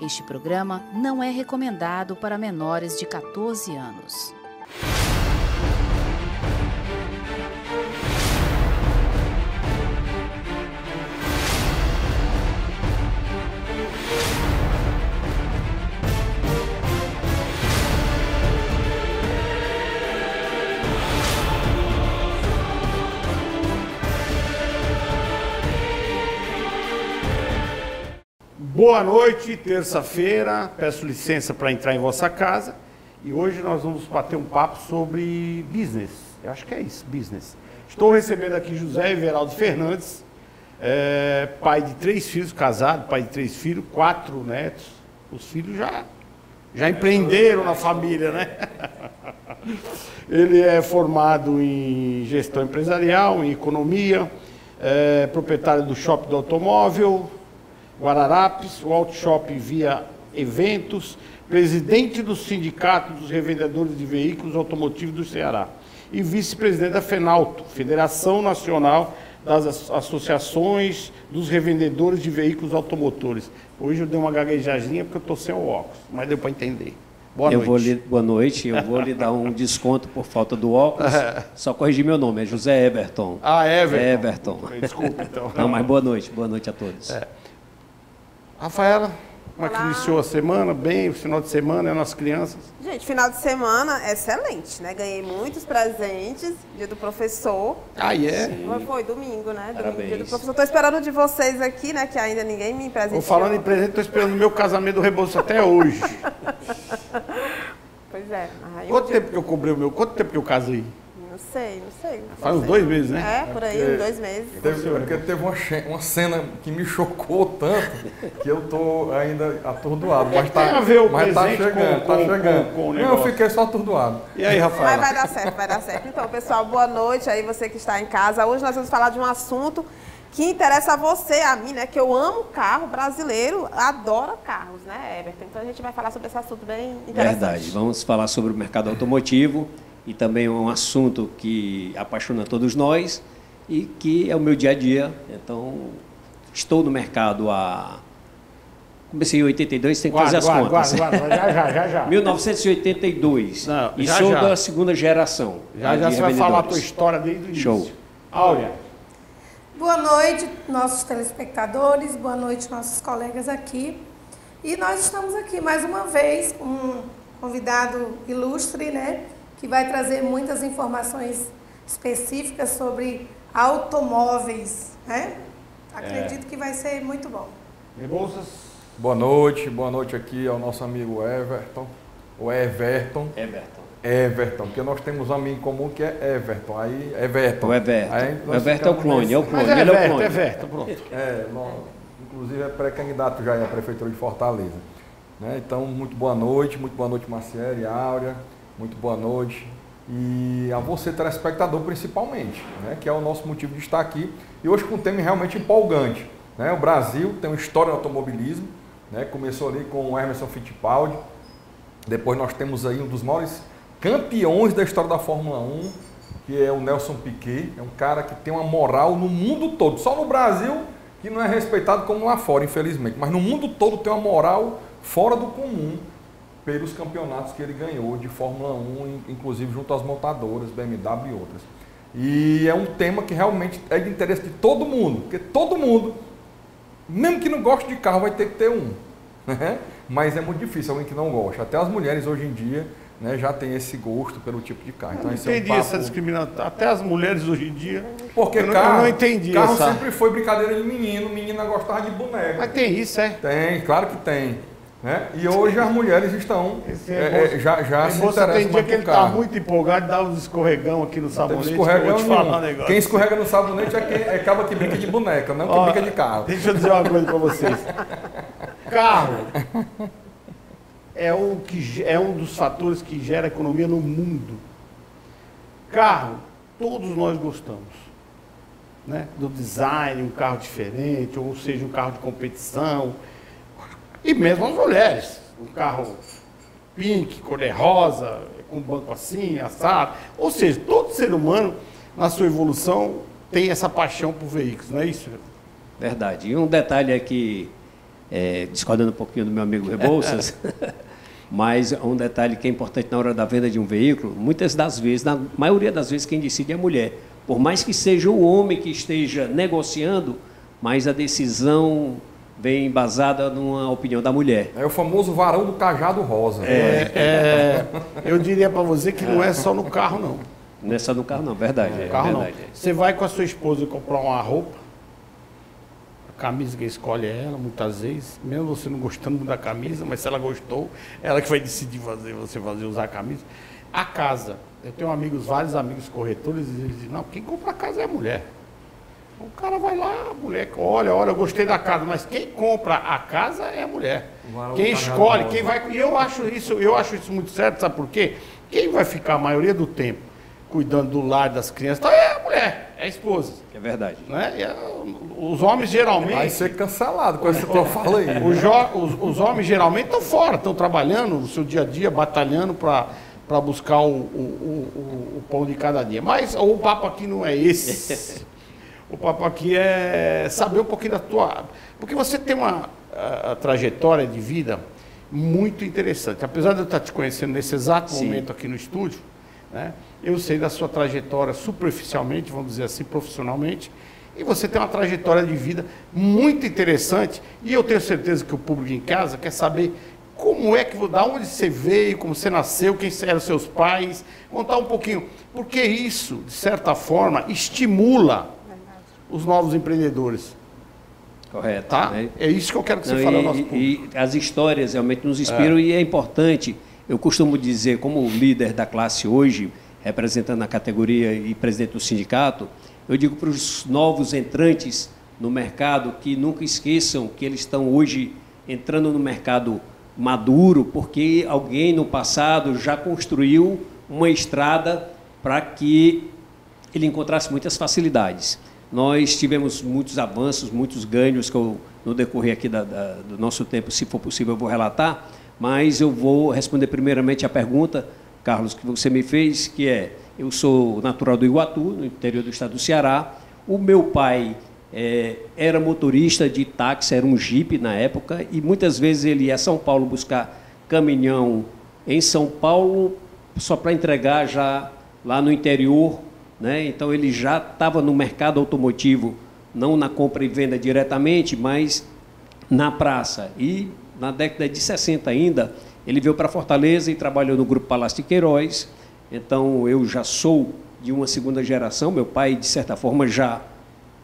Este programa não é recomendado para menores de 14 anos. Boa noite, terça-feira, peço licença para entrar em vossa casa e hoje nós vamos bater um papo sobre business, eu acho que é isso, business. Estou recebendo aqui José Everaldo Fernandes, pai de 3 filhos, casado, pai de 3 filhos, 4 netos, os filhos já empreenderam na família, né? Ele é formado em gestão empresarial, em economia, proprietário do Shopping do Automóvel, Guararapes, o Auto Shop Via Eventos, presidente do Sindicato dos Revendedores de Veículos Automotivos do Ceará e vice-presidente da FENAUTO, Federação Nacional das Associações dos Revendedores de Veículos Automotores. Hoje eu dei uma gaguejadinha porque eu estou sem o óculos, mas deu para entender. Boa noite. Boa noite, eu vou lhe dar um desconto por falta do óculos, só corrigir meu nome, é José Everton. Ah, Everton. Everton. Desculpa, então. Não, mas boa noite a todos. Rafaela, como é que iniciou a semana? Bem, o final de semana, as crianças? Gente, final de semana excelente, né? Ganhei muitos presentes, dia do professor. Ah, é? Foi domingo, né? Parabéns. Dia do professor. Estou esperando de vocês aqui, né? Que ainda ninguém me presenteou. Falando em presente, estou esperando o meu casamento do Rebouças até hoje. Pois é. Quanto tempo que eu cobrei o meu? Quanto tempo que eu casei? Não sei. Faz uns 2 meses, né? É, por aí, uns 2 meses. Porque teve uma cena que me chocou tanto que eu tô ainda atordoado. Mas tá, tem a ver o mas tá presente chegando, com tá chegando. Com o Não, eu fiquei só atordoado. E aí, Rafaela? Mas vai dar certo. Então, pessoal, boa noite aí, você que está em casa. Hoje nós vamos falar de um assunto que interessa a você, a mim, né? Que eu amo carro brasileiro, adoro carros, né, Everton? Então a gente vai falar sobre esse assunto bem interessante. Verdade, vamos falar sobre o mercado automotivo e também um assunto que apaixona todos nós e que é o meu dia a dia. Então, estou no mercado comecei em 82, tem que fazer as contas. Já. 1982. Não, e sou da segunda geração. Já você vai falar a tua história desde o início. Show. Áurea. Boa noite, nossos telespectadores, boa noite, nossos colegas aqui. E nós estamos aqui mais uma vez com um convidado ilustre, né? Que vai trazer muitas informações específicas sobre automóveis, né? Acredito que vai ser muito bom. Rebouças. Boa noite aqui ao nosso amigo Everton. Everton, porque nós temos um amigo em comum que é Everton. Aí, Everton. O Everton. Aí, o Everton é o clone, nesse... é o clone. Mas ele é o clone. Everton, pronto. Inclusive é pré-candidato já à Prefeitura de Fortaleza. Né? Então, muito boa noite Marciele, Áurea, muito boa noite. E a você, telespectador, principalmente, né? Que é o nosso motivo de estar aqui. E hoje com um tema realmente empolgante. Né? O Brasil tem uma história no automobilismo, né? Começou ali com o Emerson Fittipaldi. Depois nós temos aí um dos maiores campeões da história da Fórmula 1, que é o Nelson Piquet. É um cara que tem uma moral no mundo todo. Só no Brasil que não é respeitado como lá fora, infelizmente. Mas no mundo todo tem uma moral fora do comum pelos campeonatos que ele ganhou de Fórmula 1, inclusive junto às montadoras, BMW e outras. E é um tema que realmente é de interesse de todo mundo, porque todo mundo, mesmo que não goste de carro, vai ter que ter um. Né? Mas é muito difícil alguém que não gosta. Até as mulheres hoje em dia, né, já tem esse gosto pelo tipo de carro. Então, esse entendi essa discriminação. Até as mulheres hoje em dia. Porque eu não entendi carro essa... sempre foi brincadeira de menino, menina gostava de boneca. Mas tem isso, é? Tem, claro que tem. Né? E hoje as mulheres estão já se interessam tem dia mais que ele está muito empolgado e dá uns escorregão aqui no sabonete. Quem escorrega no sabonete é acaba que brinca de boneca, não que brinca de carro. Deixa eu dizer uma coisa para vocês. Carro é um dos fatores que gera economia no mundo. Carro, todos nós gostamos. Né? Do design, um carro diferente, ou seja, um carro de competição. E mesmo as mulheres, um carro pink, cor-de-rosa, com banco assim, assado. Ou seja, todo ser humano, na sua evolução, tem essa paixão por veículos, não é isso? Verdade. E um detalhe é que discordando um pouquinho do meu amigo Rebouças, mas um detalhe que é importante na hora da venda de um veículo, muitas das vezes, na maioria das vezes, quem decide é a mulher. Por mais que seja o homem que esteja negociando, mas a decisão vem embasada numa opinião da mulher. É o famoso varão do cajado rosa. Eu diria para você que não é só no carro, não. Não é só no carro, não, verdade. No carro, verdade. não. Você vai com a sua esposa comprar uma roupa, a camisa que escolhe é ela, muitas vezes, mesmo você não gostando da camisa, mas se ela gostou, ela que vai decidir você usar a camisa. A casa, eu tenho vários amigos corretores, e eles dizem, não, quem compra a casa é a mulher. O cara vai lá, a mulher, olha, eu gostei da casa, mas quem compra a casa é a mulher. Quem escolhe, quem vai. E eu acho isso muito certo, sabe por quê? Quem vai ficar a maioria do tempo cuidando do lar das crianças é a mulher, é a esposa. É verdade. Né? Os homens geralmente. Vai ser cancelado com essa tua fala aí. Os homens geralmente estão fora, estão trabalhando no seu dia a dia, batalhando para buscar o pão de cada dia. Mas o papo aqui não é esse. O papo aqui é saber um pouquinho da tua... Porque você tem uma trajetória de vida muito interessante. Apesar de eu estar te conhecendo nesse exato momento aqui no estúdio, né, eu sei da sua trajetória superficialmente, vamos dizer assim, profissionalmente, e você tem uma trajetória de vida muito interessante, e eu tenho certeza que o público em casa quer saber como é que, da onde você veio, como você nasceu, quem eram seus pais, contar um pouquinho, porque isso, de certa forma, estimula os novos empreendedores. Correto. Tá? Né? É isso que eu quero que você fale ao nosso público. E as histórias realmente nos inspiram e é importante. Eu costumo dizer, como líder da classe hoje, representando a categoria e presidente do sindicato, eu digo para os novos entrantes no mercado que nunca esqueçam que eles estão hoje entrando no mercado maduro porque alguém no passado já construiu uma estrada para que ele encontrasse muitas facilidades. Nós tivemos muitos avanços, muitos ganhos, que eu, no decorrer aqui do nosso tempo, se for possível, eu vou relatar, mas eu vou responder primeiramente a pergunta, Carlos, que você me fez, que é, eu sou natural do Iguatu, no interior do estado do Ceará, o meu pai era motorista de táxi, era um jipe na época, e muitas vezes ele ia a São Paulo buscar caminhão em São Paulo, só para entregar já lá no interior, né? Então, ele já estava no mercado automotivo, não na compra e venda diretamente, mas na praça. E, na década de 60 ainda, ele veio para Fortaleza e trabalhou no Grupo Palácio de Queiroz. Então, eu já sou de uma segunda geração. Meu pai, de certa forma, já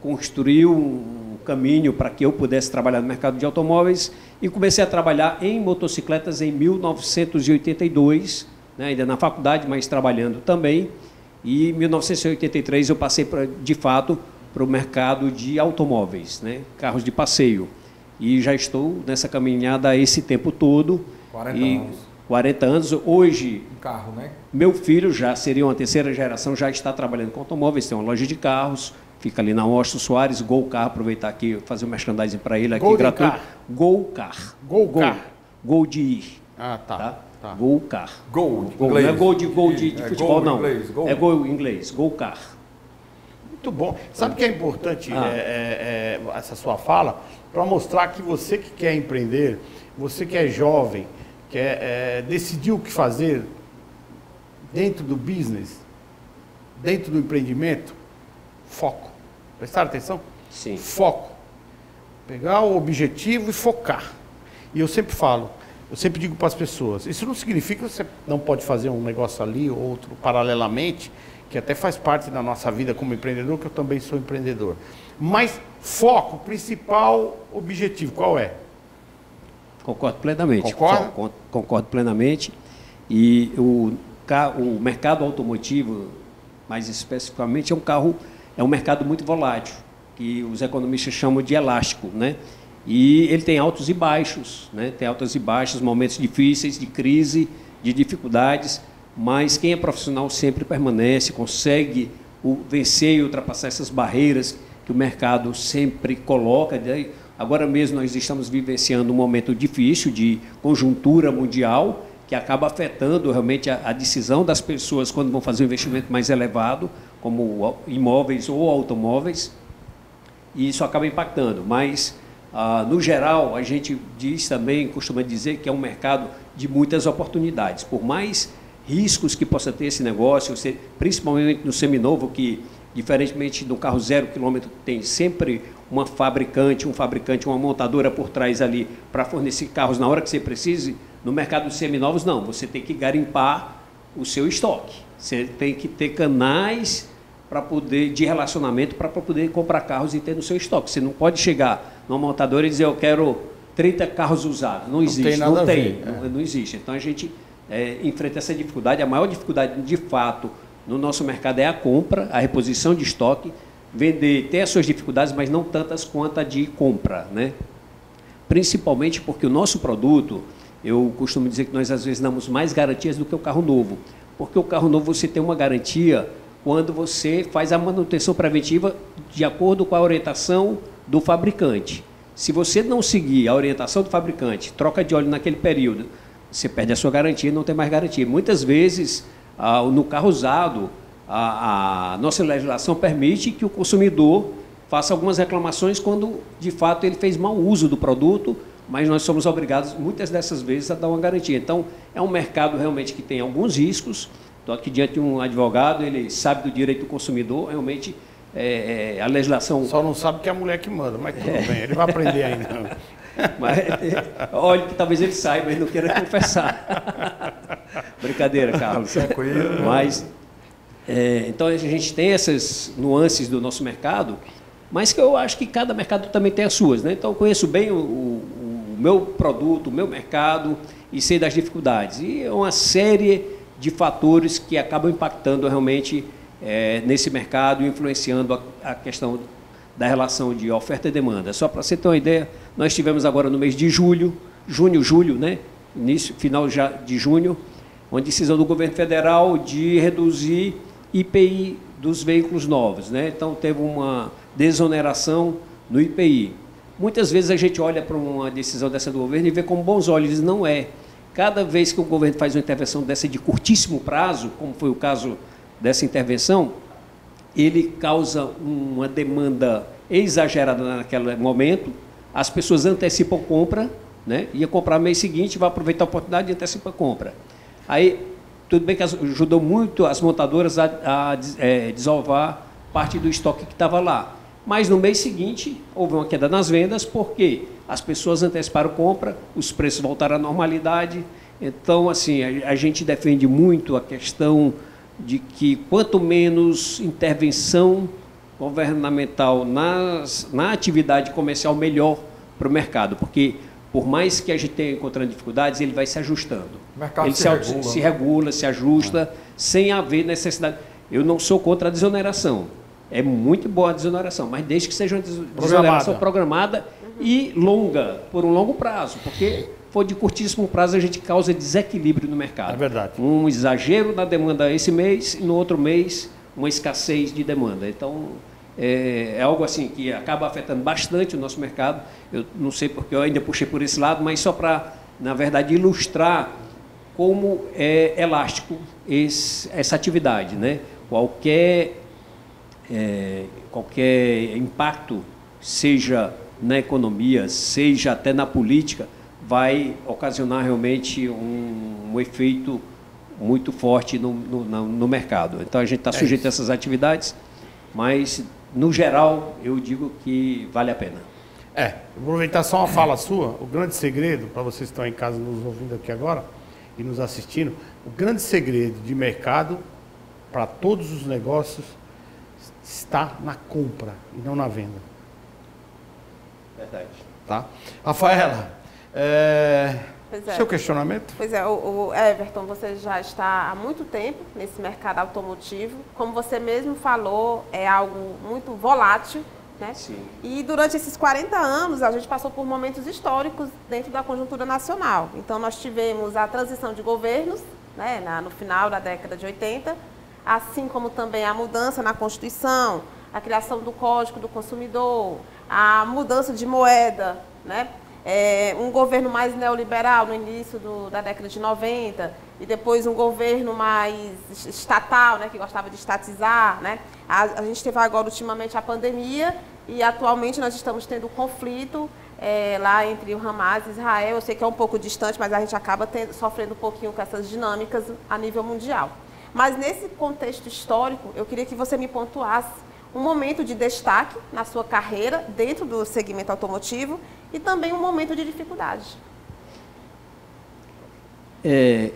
construiu um caminho para que eu pudesse trabalhar no mercado de automóveis e comecei a trabalhar em motocicletas em 1982, né? Ainda na faculdade, mas trabalhando também. E em 1983 eu passei, de fato, para o mercado de automóveis, né? Carros de passeio. E já estou nessa caminhada esse tempo todo. 40 anos. 40 anos. Hoje, Um carro, né? meu filho já seria uma terceira geração, já está trabalhando com automóveis, tem uma loja de carros, fica ali na Austin Soares, Gol Car, aproveitar aqui, fazer um merchandising para ele aqui, gratuito. Gol Car. Gol de ir. Ah, tá. Gol Car. Gol, Não é gol de futebol, não. Inglês, gol. É gol em inglês, Gol Car. Muito bom. Sabe o que é importante essa sua fala? Para mostrar que você que quer empreender, você que é jovem, quer decidir o que fazer dentro do business, dentro do empreendimento, foco. Prestaram atenção? Sim. Foco. Pegar o objetivo e focar. E eu sempre falo, eu sempre digo para as pessoas, isso não significa que você não pode fazer um negócio ali ou outro paralelamente, que até faz parte da nossa vida como empreendedor, que eu também sou empreendedor. Mas foco, principal objetivo, qual é? Concordo plenamente. Concorda? Concordo plenamente. E o mercado automotivo, mais especificamente, é um mercado muito volátil, que os economistas chamam de elástico, né? E ele tem altos e baixos, né? Tem altos e baixos, momentos difíceis, de crise, de dificuldades, mas quem é profissional sempre permanece, consegue vencer e ultrapassar essas barreiras que o mercado sempre coloca. Agora mesmo nós estamos vivenciando um momento difícil de conjuntura mundial, que acaba afetando realmente a decisão das pessoas quando vão fazer um investimento mais elevado, como imóveis ou automóveis, e isso acaba impactando. Mas No geral, a gente diz também, costuma dizer que é um mercado de muitas oportunidades. Por mais riscos que possa ter esse negócio, principalmente no seminovo, que, diferentemente do carro 0 km, tem sempre uma fabricante, uma montadora por trás ali para fornecer carros na hora que você precise. No mercado de seminovos, não. Você tem que garimpar o seu estoque. Você tem que ter canais de relacionamento para poder comprar carros e ter no seu estoque. Você não pode chegar numa montadora e dizer eu quero 30 carros usados. Não existe, não existe. Então a gente enfrenta essa dificuldade. A maior dificuldade, de fato, no nosso mercado é a compra, a reposição de estoque. Vender tem as suas dificuldades, mas não tantas quanto a de compra, né? Principalmente porque o nosso produto, eu costumo dizer que nós às vezes damos mais garantias do que o carro novo. Porque o carro novo você tem uma garantia quando você faz a manutenção preventiva de acordo com a orientação do fabricante. Se você não seguir a orientação do fabricante, troca de óleo naquele período, você perde a sua garantia e não tem mais garantia. Muitas vezes, no carro usado, a nossa legislação permite que o consumidor faça algumas reclamações quando, de fato, ele fez mau uso do produto, mas nós somos obrigados, muitas dessas vezes, a dar uma garantia. Então, é um mercado realmente que tem alguns riscos. Estou aqui diante de um advogado, ele sabe do direito do consumidor, realmente a legislação... Só não sabe que é a mulher que manda, mas tudo bem, ele vai aprender ainda. Mas, olha, que talvez ele saiba, mas não queira confessar. Brincadeira, Carlos. Tranquilo. Mas, então, a gente tem essas nuances do nosso mercado, mas que eu acho que cada mercado também tem as suas, né? Então, eu conheço bem o meu produto, o meu mercado e sei das dificuldades. E é uma série de fatores que acabam impactando realmente nesse mercado e influenciando a questão da relação de oferta e demanda. Só para você ter uma ideia, nós tivemos agora no mês de julho, né? Final já de junho, uma decisão do governo federal de reduzir IPI dos veículos novos, né? Então, teve uma desoneração no IPI. Muitas vezes a gente olha para uma decisão dessa do governo e vê com bons olhos, não é. Cada vez que o governo faz uma intervenção dessa de curtíssimo prazo, como foi o caso dessa intervenção, ele causa uma demanda exagerada naquele momento, as pessoas antecipam compra, né? Ia comprar no mês seguinte, vai aproveitar a oportunidade e antecipa a compra. Aí, tudo bem que ajudou muito as montadoras a desovar parte do estoque que estava lá. Mas no mês seguinte, houve uma queda nas vendas, porque as pessoas anteciparam compra, os preços voltaram à normalidade. Então, assim, a gente defende muito a questão de que quanto menos intervenção governamental na atividade comercial, melhor para o mercado, porque por mais que a gente tenha encontrando dificuldades, ele vai se ajustando. O mercado ele se regula, se ajusta, sem haver necessidade. Eu não sou contra a desoneração. É muito boa a desoneração, mas desde que seja uma desoneração programada e longa, por um longo prazo, porque for de curtíssimo prazo a gente causa desequilíbrio no mercado. É verdade. Um exagero na demanda esse mês e no outro mês uma escassez de demanda. Então, é algo assim que acaba afetando bastante o nosso mercado. Eu não sei porque eu ainda puxei por esse lado, mas só para, na verdade, ilustrar como é elástico essa atividade, né? Qualquer impacto, seja na economia, seja até na política, vai ocasionar realmente um efeito muito forte no mercado. Então, a gente está sujeito a essas atividades, mas, no geral, eu digo que vale a pena. Aproveitar só uma fala sua, o grande segredo, para vocês que estão em casa nos ouvindo aqui agora e nos assistindo, o grande segredo de mercado para todos os negócios está na compra e não na venda. Verdade. Tá? Rafaela, seu questionamento? Pois é, o Everton, você já está há muito tempo nesse mercado automotivo. Como você mesmo falou, é algo muito volátil, né? Sim. E durante esses 40 anos, a gente passou por momentos históricos dentro da conjuntura nacional. Então, nós tivemos a transição de governos, né, no final da década de 80, assim como também a mudança na Constituição, a criação do Código do Consumidor, a mudança de moeda, né? Um governo mais neoliberal no início da década de 90 e depois um governo mais estatal, né, que gostava de estatizar, né? A gente teve agora ultimamente a pandemia E atualmente nós estamos tendo um conflito lá entre o Hamas e Israel. Eu sei que é um pouco distante, mas a gente acaba sofrendo um pouquinho com essas dinâmicas a nível mundial. Mas nesse contexto histórico, eu queria que você me pontuasse um momento de destaque na sua carreira dentro do segmento automotivo e também um momento de dificuldade.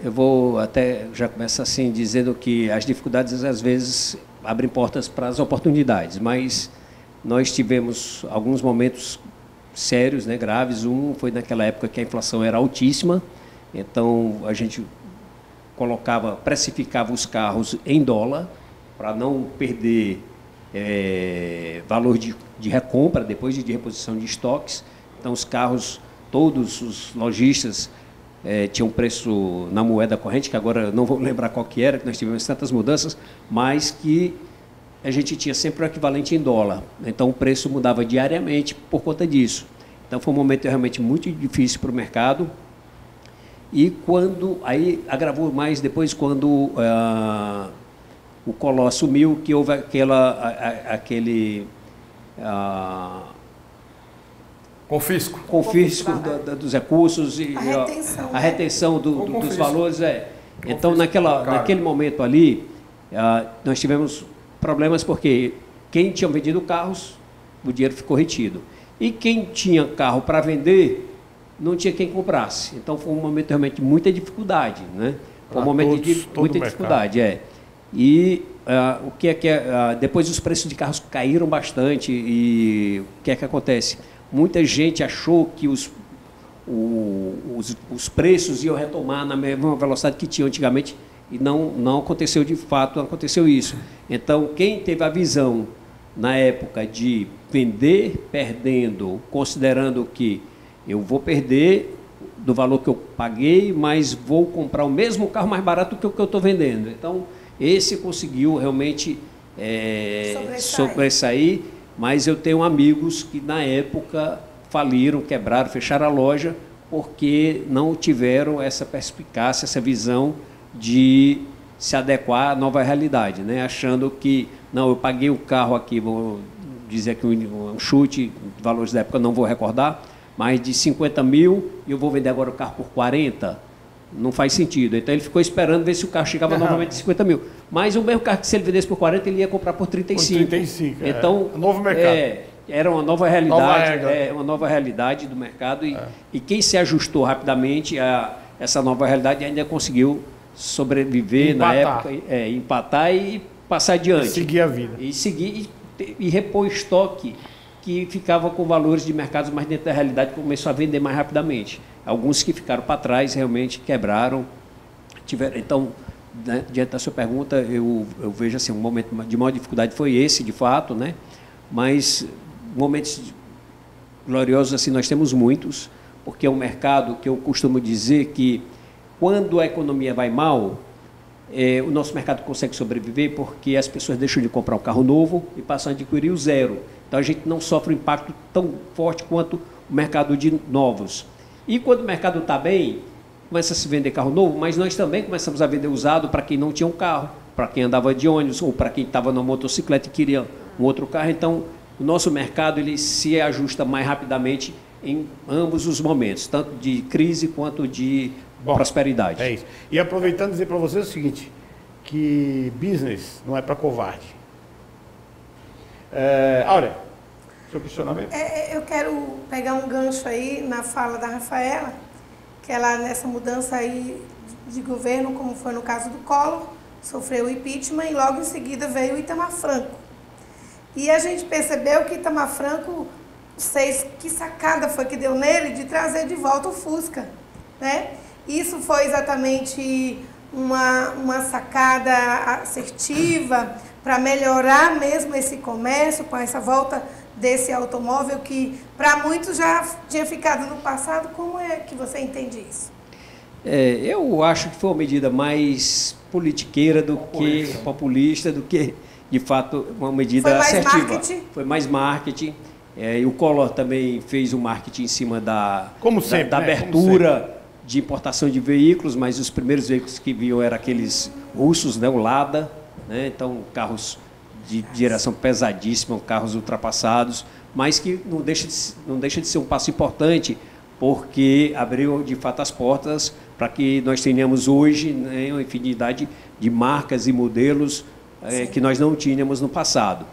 Eu vou até já começar assim, dizendo que as dificuldades às vezes abrem portas para as oportunidades, mas nós tivemos alguns momentos sérios, né, graves. Um foi naquela época que a inflação era altíssima, então a gente precificava os carros em dólar para não perder valor de recompra depois de reposição de estoques. Então os carros, todos os lojistas tinham preço na moeda corrente, que agora eu não vou lembrar qual que era, que nós tivemos tantas mudanças, mas que a gente tinha sempre o equivalente em dólar. Então o preço mudava diariamente por conta disso. Então foi um momento realmente muito difícil para o mercado. E aí agravou mais depois quando o Collor assumiu, que houve aquele confisco dos recursos e a retenção dos valores. Então, naquele momento ali, nós tivemos problemas porque quem tinha vendido carros, o dinheiro ficou retido. E quem tinha carro para vender, não tinha quem comprasse. Então, foi um momento realmente de muita dificuldade, né? Foi um momento de muita dificuldade, E o que depois os preços de carros caíram bastante e o que é que acontece? Muita gente achou que os preços iam retomar na mesma velocidade que tinham antigamente e não aconteceu de fato, não aconteceu isso. Então, quem teve a visão na época de vender perdendo, considerando que eu vou perder do valor que eu paguei, mas vou comprar o mesmo carro mais barato que o que eu estou vendendo. Então, esse conseguiu realmente sobressair. Mas eu tenho amigos que, na época, faliram, quebraram, fecharam a loja, porque não tiveram essa perspicácia, essa visão de se adequar à nova realidade, né? Achando que, não, eu paguei o carro aqui, vou dizer aqui um chute, valores da época não vou recordar, mas de 50 mil e eu vou vender agora o carro por 40, não faz sentido. Então ele ficou esperando ver se o carro chegava novamente de 50 mil. Mas o mesmo carro que se ele vendesse por 40, ele ia comprar por 35. Por 35, então, novo mercado. Era uma nova realidade, uma nova realidade do mercado e quem se ajustou rapidamente a essa nova realidade ainda conseguiu sobreviver na época, empatar e passar adiante. Seguir a vida. E seguir e repor estoque que ficava com valores de mercados mais dentro da realidade, começou a vender mais rapidamente. Alguns que ficaram para trás realmente quebraram. Então, né, diante da sua pergunta, eu vejo assim, um momento de maior dificuldade foi esse, de fato, né? Mas momentos gloriosos assim nós temos muitos, porque é um mercado que eu costumo dizer que quando a economia vai mal, o nosso mercado consegue sobreviver porque as pessoas deixam de comprar um carro novo e passam a adquirir o zero. Então a gente não sofre um impacto tão forte quanto o mercado de novos. E quando o mercado está bem, começa a se vender carro novo, mas nós também começamos a vender usado para quem não tinha um carro, para quem andava de ônibus ou para quem estava numa motocicleta e queria um outro carro. Então o nosso mercado ele se ajusta mais rapidamente em ambos os momentos, tanto de crise quanto de prosperidade. É isso. E aproveitando dizer para vocês o seguinte, que business não é para covarde. Áurea, seu questionamento? Eu quero pegar um gancho aí na fala da Rafaela, que ela nessa mudança aí de governo, como foi no caso do Collor, sofreu o impeachment e logo em seguida veio o Itamar Franco. E a gente percebeu que Itamar Franco, que sacada foi que deu nele de trazer de volta o Fusca, né? Isso foi exatamente uma sacada assertiva para melhorar mesmo esse comércio, com essa volta desse automóvel que para muitos já tinha ficado no passado. Como é que você entende isso? Eu acho que foi uma medida mais politiqueira do que populista, do que, de fato, uma medida assertiva. Marketing? Foi mais marketing. E o Collor também fez o marketing em cima da abertura de importação de veículos, mas os primeiros veículos que vinham eram aqueles russos, né, o Lada, né, então carros de direção pesadíssima, carros ultrapassados, mas que não deixa de ser um passo importante, porque abriu, de fato, as portas para que nós tenhamos hoje, né, uma infinidade de marcas e modelos que nós não tínhamos no passado.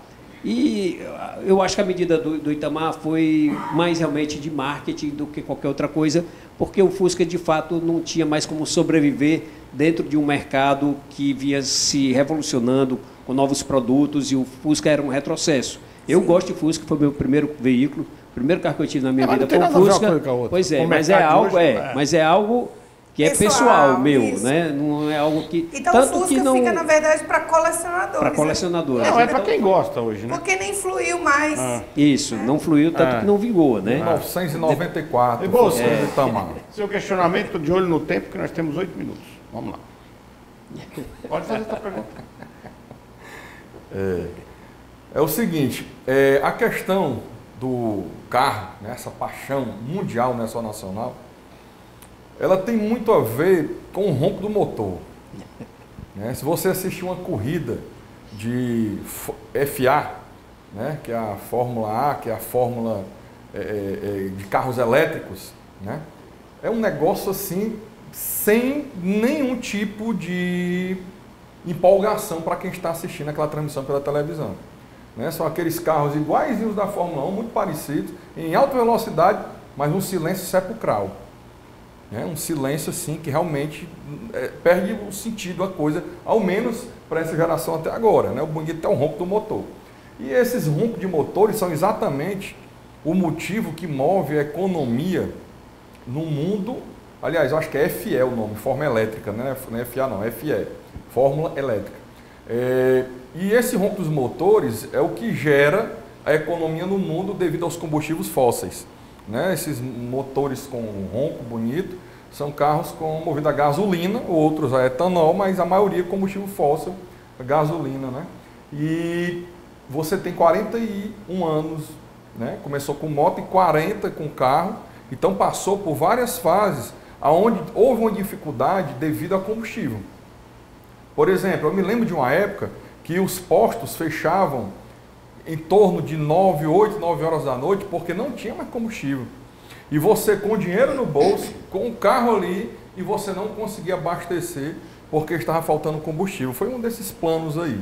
E eu acho que a medida do Itamar foi mais realmente de marketing do que qualquer outra coisa, porque o Fusca, de fato, não tinha mais como sobreviver dentro de um mercado que vinha se revolucionando com novos produtos, e o Fusca era um retrocesso. Eu gosto de Fusca, foi o meu primeiro veículo, o primeiro carro que eu tive na minha vida foi o Fusca. Pois é, mas é algo que é pessoal meu, isso. né? Não é algo que... Então tanto o Fusca que não, fica, na verdade, para colecionadores. para colecionadores. Não, é para quem gosta hoje, né? Porque nem fluiu mais. Isso, não fluiu, tanto que não vingou, né? 1994. E você, Itamar. seu questionamento de olho no tempo, que nós temos 8 minutos. Vamos lá. Pode fazer essa pergunta. É o seguinte, a questão do carro, né, essa paixão mundial, não é só nacional, ela tem muito a ver com o ronco do motor. Né? Se você assistir uma corrida de FA, né, que é a Fórmula A, que é a Fórmula de carros elétricos, né, é um negócio assim, sem nenhum tipo de empolgação para quem está assistindo aquela transmissão pela televisão. Né? São aqueles carros iguaizinhos da Fórmula 1, muito parecidos, em alta velocidade, mas um silêncio sepulcral. Um silêncio assim que realmente perde o sentido a coisa, ao menos para essa geração até agora. Né? O bonito é o ronco do motor. E esses roncos de motores são exatamente o motivo que move a economia no mundo. Aliás, eu acho que é FE o nome, Fórmula Elétrica, né? Não é FA não, é FE, Fórmula Elétrica. E esse ronco dos motores é o que gera a economia no mundo devido aos combustíveis fósseis. Né? Esses motores com ronco bonito são carros movidos a gasolina, outros a etanol, mas a maioria combustível fóssil, a gasolina. Né? E você tem 41 anos, né? Começou com moto e 40 com carro, então passou por várias fases onde houve uma dificuldade devido ao combustível. Por exemplo, eu me lembro de uma época que os postos fechavam em torno de 9 horas da noite, porque não tinha mais combustível. E você com dinheiro no bolso, com o carro ali, e você não conseguia abastecer, porque estava faltando combustível. Foi um desses planos aí.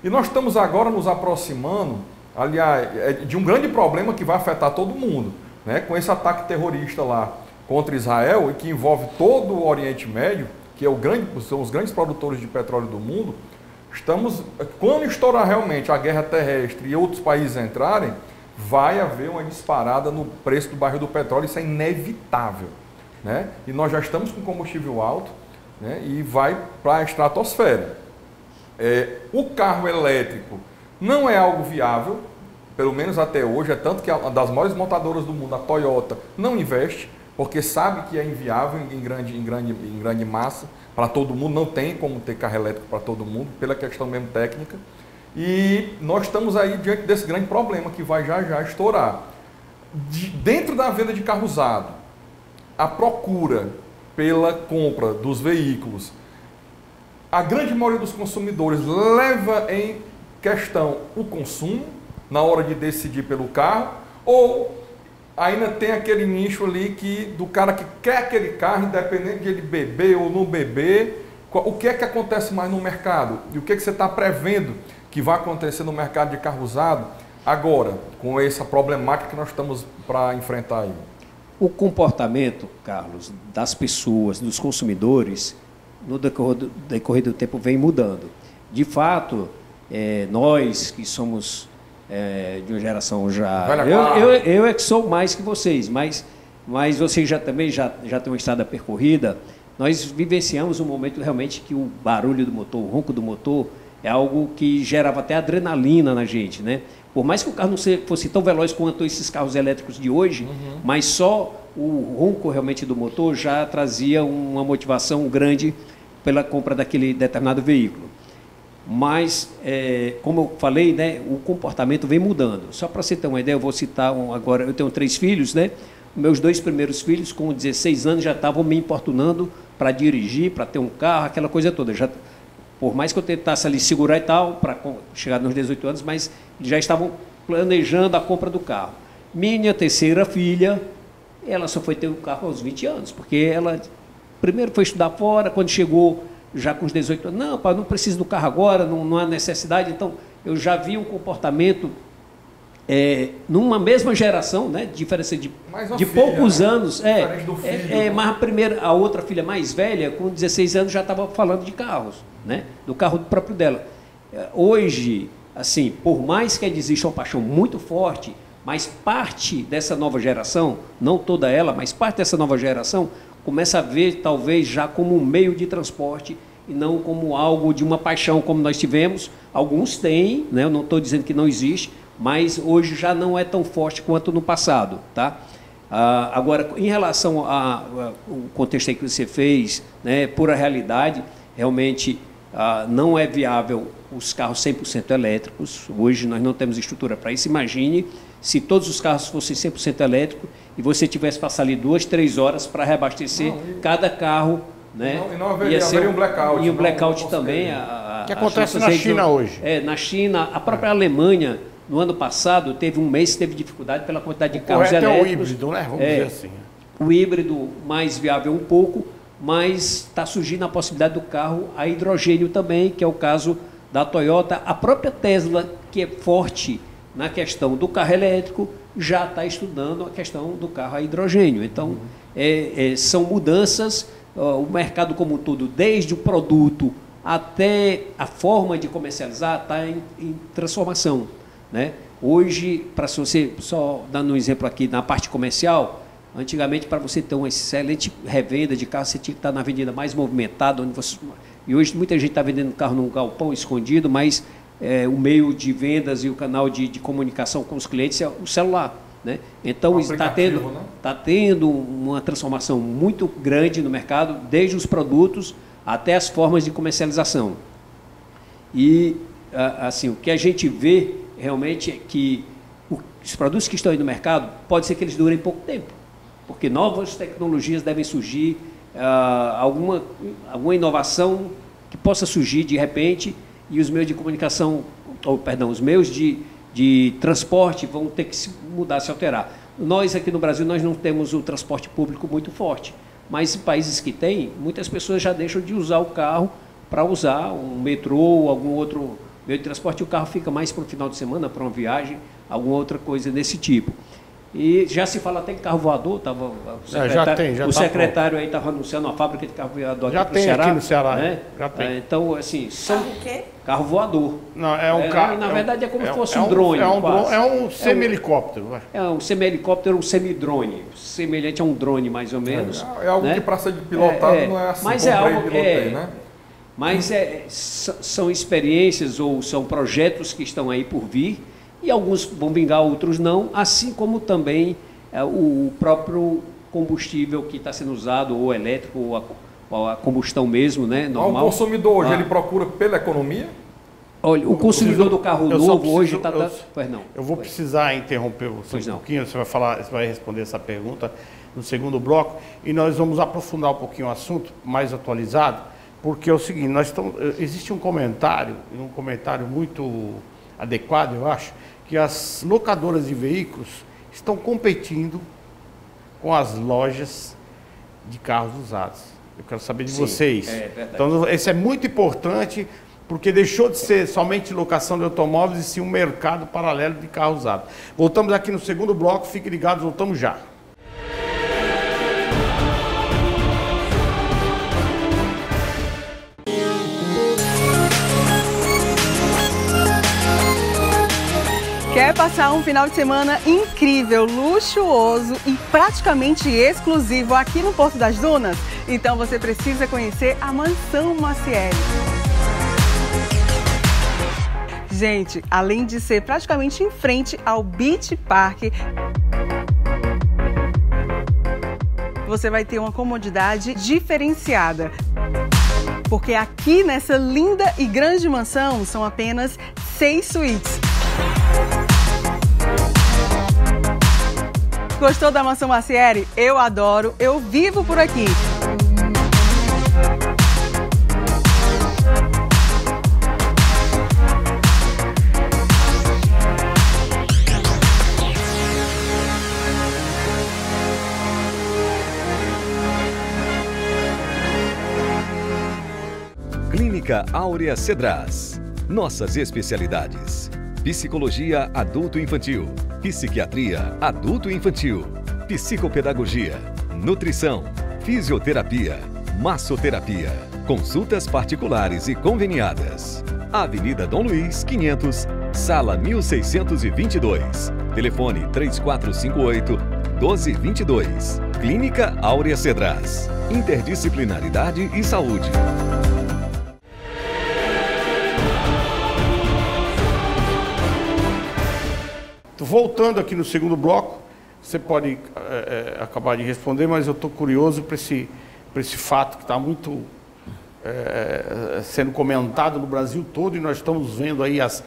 E nós estamos agora nos aproximando, aliás, de um grande problema que vai afetar todo mundo, né? Com esse ataque terrorista lá contra Israel, e que envolve todo o Oriente Médio, que são os grandes produtores de petróleo do mundo. Quando estourar realmente a guerra terrestre e outros países entrarem, vai haver uma disparada no preço do barril do petróleo, isso é inevitável. Né? E nós já estamos com combustível alto, né? E vai para a estratosfera. O carro elétrico não é algo viável, pelo menos até hoje, é tanto que uma das maiores montadoras do mundo, a Toyota, não investe, porque sabe que é inviável em grande massa, para todo mundo, não tem como ter carro elétrico para todo mundo, pela questão mesmo técnica. E nós estamos aí diante desse grande problema que vai já estourar. Dentro da venda de carro usado, a procura pela compra dos veículos, a grande maioria dos consumidores leva em questão o consumo na hora de decidir pelo carro, ou ainda tem aquele nicho ali do cara que quer aquele carro, independente de ele beber ou não beber. O que é que acontece mais no mercado? E o que é que você está prevendo que vai acontecer no mercado de carro usado agora, com essa problemática que nós estamos para enfrentar aí? O comportamento, Carlos, das pessoas, dos consumidores, no decorrer do tempo vem mudando. De fato, nós que somos de uma geração já... Eu é que sou mais que vocês, mas vocês também já têm uma estrada percorrida. Nós vivenciamos um momento realmente que o barulho do motor, o ronco do motor, é algo que gerava até adrenalina na gente, né? Por mais que o carro não fosse tão veloz quanto esses carros elétricos de hoje, mas só o ronco realmente do motor já trazia uma motivação grande pela compra daquele determinado veículo. Mas, como eu falei, né, o comportamento vem mudando. Só para você ter uma ideia, eu vou citar agora, eu tenho 3 filhos, né? Meus 2 primeiros filhos, com 16 anos, já estavam me importunando para dirigir, para ter um carro, aquela coisa toda. Por mais que eu tentasse ali segurar e tal, para chegar nos 18 anos, mas eles já estavam planejando a compra do carro. Minha terceira filha, ela só foi ter o carro aos 20 anos, porque ela primeiro foi estudar fora, quando chegou já com os 18 anos, não, pai, não preciso do carro agora, não há necessidade. Então, eu já vi um comportamento numa mesma geração, né, diferença de poucos anos, mas a outra filha mais velha, com 16 anos, já estava falando de carros, né, do carro próprio dela. Hoje, assim, por mais que exista uma paixão muito forte, mas parte dessa nova geração, não toda ela, mas parte dessa nova geração, começa a ver talvez já como um meio de transporte e não como algo de uma paixão como nós tivemos. Alguns têm, né, eu não estou dizendo que não existe, mas hoje já não é tão forte quanto no passado, tá? Agora, em relação ao contexto aí que você fez, né, pura realidade, realmente não é viável os carros 100% elétricos. Hoje nós não temos estrutura para isso. Imagine se todos os carros fossem 100% elétricos e você tivesse que passar ali 2, 3 horas para reabastecer cada carro, né? E não haveria um blackout. E o blackout também. Que acontece na China hoje. Na China, a própria Alemanha, no ano passado, teve um mês que teve dificuldade pela quantidade de carros elétricos. É o híbrido, né? Vamos dizer assim. O híbrido mais viável um pouco, mas está surgindo a possibilidade do carro a hidrogênio também, que é o caso da Toyota. A própria Tesla, que é forte na questão do carro elétrico, já está estudando a questão do carro a hidrogênio. Então, são mudanças, o mercado como um todo, desde o produto até a forma de comercializar, está em transformação, né? Hoje, para você, só dando um exemplo aqui, na parte comercial, antigamente, para você ter uma excelente revenda de carro, você tinha que estar na avenida mais movimentada, e hoje muita gente está vendendo carro num galpão escondido, mas o meio de vendas e o canal de comunicação com os clientes é o celular, né? Então, está tendo uma transformação muito grande no mercado, desde os produtos até as formas de comercialização. E, assim, o que a gente vê realmente é que os produtos que estão aí no mercado, pode ser que eles durem pouco tempo, porque novas tecnologias devem surgir, alguma inovação que possa surgir de repente, e os meios de comunicação, os meios de transporte vão ter que se mudar, se alterar. Nós aqui no Brasil, nós não temos o transporte público muito forte, mas em países que têm, muitas pessoas já deixam de usar o carro para usar um metrô ou algum outro meio de transporte, e o carro fica mais para um final de semana, para uma viagem, alguma outra coisa desse tipo. E já se fala até em carro voador, o secretário aí estava anunciando uma fábrica de carro voador aqui no Ceará. Aqui no Ceará, né? Já tem. Então, assim, são o quê? Carro voador. Não, é um carro. Na verdade, é como se fosse um drone. É um semi-helicóptero. É um semi-helicóptero, um semidrone, semelhante a um drone, mais ou menos. É algo, né, que para ser pilotado não é assim. Mas é algo né? Mas são experiências ou são projetos que estão aí por vir, e alguns vão vingar, outros não, assim como também o próprio combustível que está sendo usado, ou elétrico, ou a combustão mesmo, né, normal. O consumidor hoje, ele procura pela economia? Olha, o consumidor do carro novo hoje está... Eu vou precisar interromper você um pouquinho, você vai responder essa pergunta no segundo bloco, e nós vamos aprofundar um pouquinho o assunto, mais atualizado, porque é o seguinte, existe um comentário muito adequado, eu acho, que as locadoras de veículos estão competindo com as lojas de carros usados. Eu quero saber de vocês. Então, isso é muito importante, porque deixou de ser somente locação de automóveis e sim um mercado paralelo de carros usados. Voltamos aqui no segundo bloco, fiquem ligados, voltamos já. Quer passar um final de semana incrível, luxuoso e praticamente exclusivo aqui no Porto das Dunas? Então você precisa conhecer a Mansão Maciel. Gente, além de ser praticamente em frente ao Beach Park, você vai ter uma comodidade diferenciada. Porque aqui nessa linda e grande mansão são apenas 6 suítes. Gostou da Mansão Maciel? Eu adoro, eu vivo por aqui. Clínica Áurea Cedras. Nossas especialidades: psicologia adulto-infantil, psiquiatria adulto-infantil, psicopedagogia, nutrição, fisioterapia, massoterapia, consultas particulares e conveniadas. Avenida Dom Luiz, 500, sala 1622. Telefone 3458-1222. Clínica Áurea Cedras. Interdisciplinaridade e saúde. Voltando aqui no segundo bloco, você pode acabar de responder, mas eu estou curioso para esse fato que está muito sendo comentado no Brasil todo, e nós estamos vendo aí as